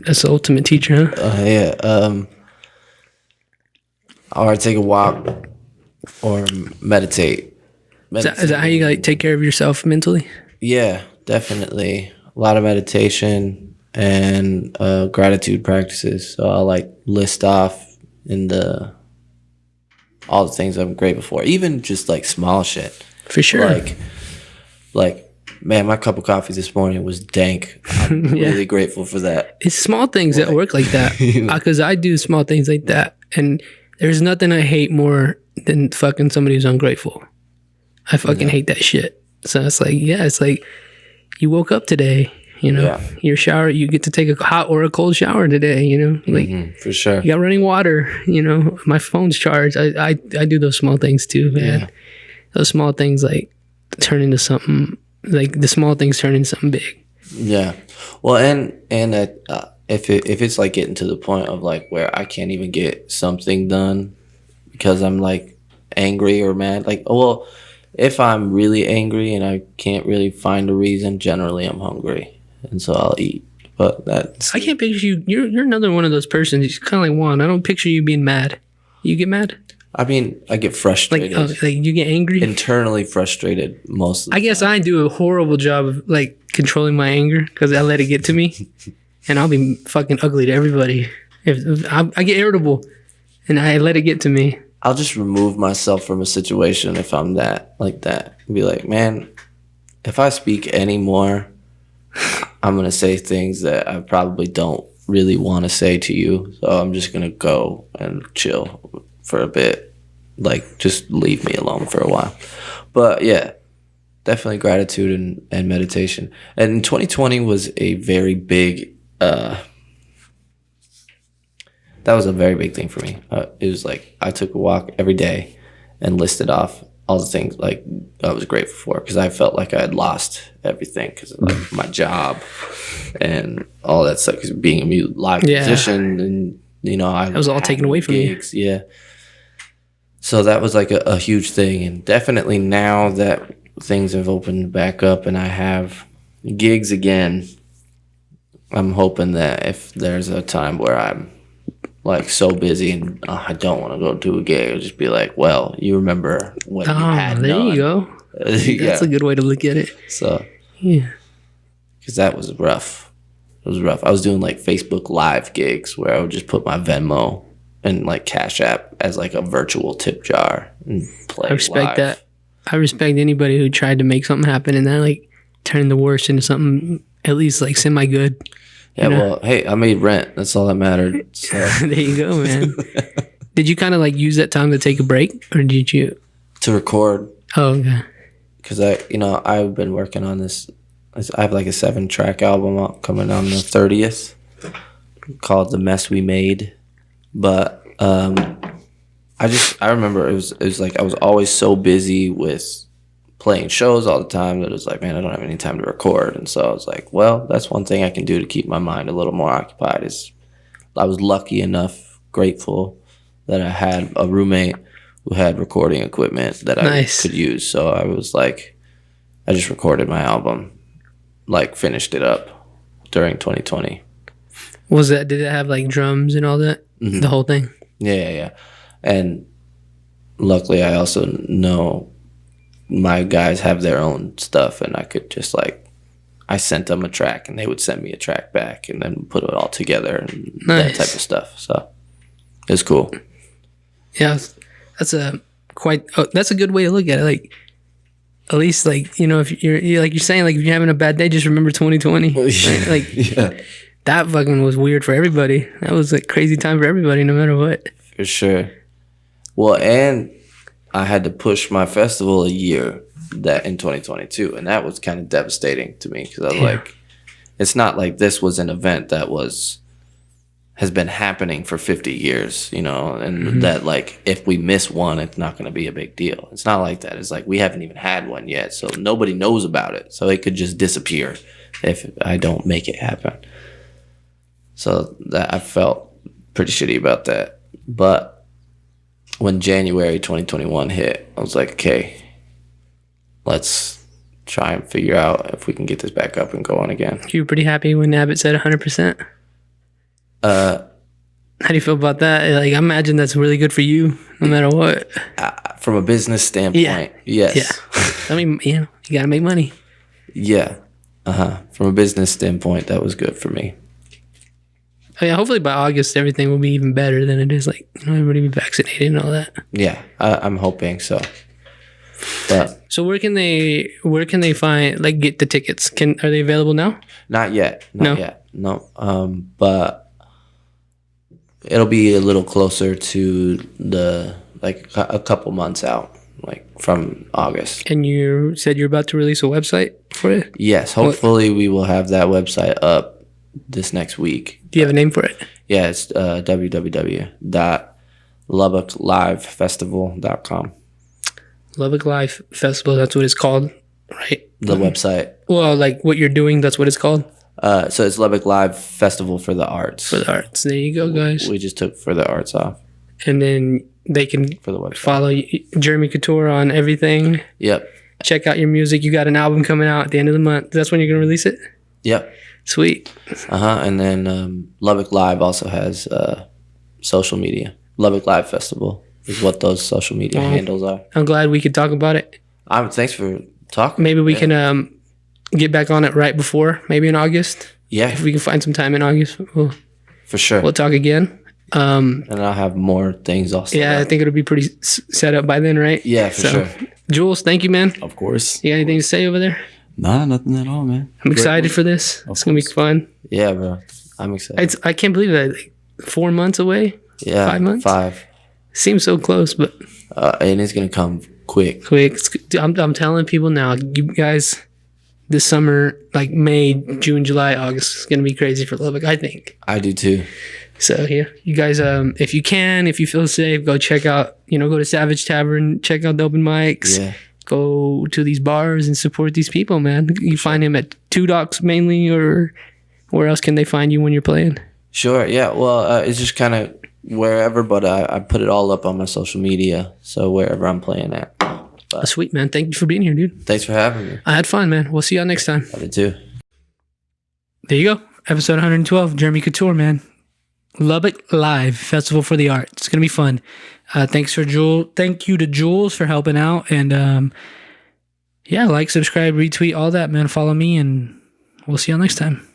That's the ultimate teacher, huh? Yeah. Or take a walk or meditate. Is that how you like take care of yourself mentally? Yeah, definitely. A lot of meditation and gratitude practices. So I'll like list off all the things I'm grateful for, even just like small shit. For sure. Like, man, my cup of coffee this morning was dank. I'm really grateful for that. It's small things that work like that. Because I do small things like that. And there's nothing I hate more than fucking somebody who's ungrateful. I fucking hate that shit. So it's like, it's like you woke up today, you know, your shower, you get to take a hot or a cold shower today, you know, like for sure. You got running water, you know, my phone's charged. I do those small things too, man. Yeah. Those small things like turn into something, like the small things turn into something big. Yeah. Well, and if it's like getting to the point of like where I can't even get something done because I'm like angry or mad, like, well, if I'm really angry and I can't really find a reason, generally I'm hungry, and so I'll eat. But that's, I can't picture you. You're another one of those persons. It's kind of like Juan. I don't picture you being mad. You get mad? I mean, I get frustrated. Like you get angry? Internally frustrated most of the time. I guess I do a horrible job of like controlling my anger because I let it get to me, and I'll be fucking ugly to everybody. If I get irritable, and I let it get to me. I'll just remove myself from a situation if I'm that. And be like, man, if I speak anymore, I'm going to say things that I probably don't really want to say to you. So I'm just going to go and chill for a bit. Like, just leave me alone for a while. But yeah, definitely gratitude and meditation. And 2020 was a very big, that was a very big thing for me. It was like I took a walk every day and listed off all the things like I was grateful for, because I felt like I had lost everything because of like my job and all that stuff. Cause being a live musician, and you know, I was all taken away from gigs. Yeah. So that was like a huge thing, and definitely now that things have opened back up and I have gigs again, I'm hoping that if there's a time where I'm like so busy and I don't want to go do a gig, I'll just be like, well, you remember when you had there none. You go. That's a good way to look at it. So yeah, because that was rough. It was rough. I was doing like Facebook Live gigs where I would just put my Venmo and like Cash App as like a virtual tip jar and play. I respect live. that. I respect anybody who tried to make something happen and that like turned the worst into something at least like semi good. Yeah, well, hey, I made rent. That's all that mattered. So. There you go, man. Did you kind of like use that time to take a break, or did you? To record. Oh, okay. Because I've been working on this. I have like a 7-track album out coming on the 30th called "The Mess We Made," but I remember it was like I was always so busy with playing shows all the time that it was like, man, I don't have any time to record. And so I was like, well, that's one thing I can do to keep my mind a little more occupied. Is I was lucky enough, grateful that I had a roommate who had recording equipment that I could use. So I was like, I just recorded my album, like finished it up during 2020. Did it have like drums and all that? Mm-hmm. The whole thing? Yeah. And luckily I also know my guys have their own stuff, and I could just like, I sent them a track and they would send me a track back and then put it all together and that type of stuff. So it's cool. Yeah, that's a good way to look at it. Like, at least like, you know, if you're like you're saying, like if you're having a bad day, just remember 2020. Right? Like that fucking was weird for everybody. That was a crazy time for everybody, no matter what. For sure. Well, and I had to push my festival a year that in 2022, and that was kind of devastating to me because I was like, it's not like this was an event that was has been happening for 50 years, you know, and that like if we miss one, it's not going to be a big deal. It's not like that. It's like we haven't even had one yet, so nobody knows about it. So it could just disappear if I don't make it happen. So that I felt pretty shitty about that. But when January 2021 hit, I was like, okay, let's try and figure out if we can get this back up and go on again. You were pretty happy when Abbott said 100%? How do you feel about that? Like, I imagine that's really good for you, no matter what. From a business standpoint, yes. Yeah. I mean, you know, you got to make money. Yeah. From a business standpoint, that was good for me. Oh, yeah, hopefully by August, everything will be even better than it is. Like, you know, everybody be vaccinated and all that. Yeah, I'm hoping so. But so where can they find, like, get the tickets? Are they available now? Not yet. Not yet. No. But it'll be a little closer to a couple months out, like from August. And you said you're about to release a website for it? Yes. Hopefully we will have that website up this next week. Do you have a name for it? Yeah, it's www.lubbockLiveFestival.com. Lubbock Live Festival, that's what it's called, right? The website. Well, like what you're doing, that's what it's called? So it's Lubbock Live Festival for the Arts. For the Arts. There you go, guys. We just took For the Arts off. And then they can For the website. follow Jeremy Couture on everything. Yep. Check out your music. You got an album coming out at the end of the month. That's when you're going to release it? Yep. Sweet. And then Lubbock Live also has social media. Lubbock Live Festival is what those social media handles are. I'm glad we could talk about it. Thanks for talking. Maybe we can get back on it right before, maybe in August. Yeah. If we can find some time in August, for sure. We'll talk again. And I'll have more things also. Yeah, I think it'll be pretty set up by then, right? Yeah, for sure. Jules, thank you, man. Of course. You got anything to say over there? Nah, nothing at all, man. I'm excited for this. It's going to be fun. Yeah, bro. I'm excited. I can't believe that. Like 4 months away? Yeah. 5 months? 5. Seems so close, but... and it's going to come quick. I'm telling people now, you guys, this summer, like May, June, July, August, is going to be crazy for Lubbock, I think. I do too. So, yeah, you guys, if you feel safe, go check out, go to Savage Tavern, check out the open mics. Yeah. Go to these bars and support these people, man. You find him at Two Docks mainly, or where else can they find you when you're playing? Sure, yeah. Well, it's just kind of wherever, but I put it all up on my social media, so wherever I'm playing at. But sweet, man. Thank you for being here, dude. Thanks for having me. I had fun, man. We'll see y'all next time. I did too. There you go. Episode 112, Jeremy Couture, man. Lubbock Live Festival for the Arts. It's going to be fun. Thank you to Jules for helping out. And like, subscribe, retweet, all that, man. Follow me, and we'll see y'all next time.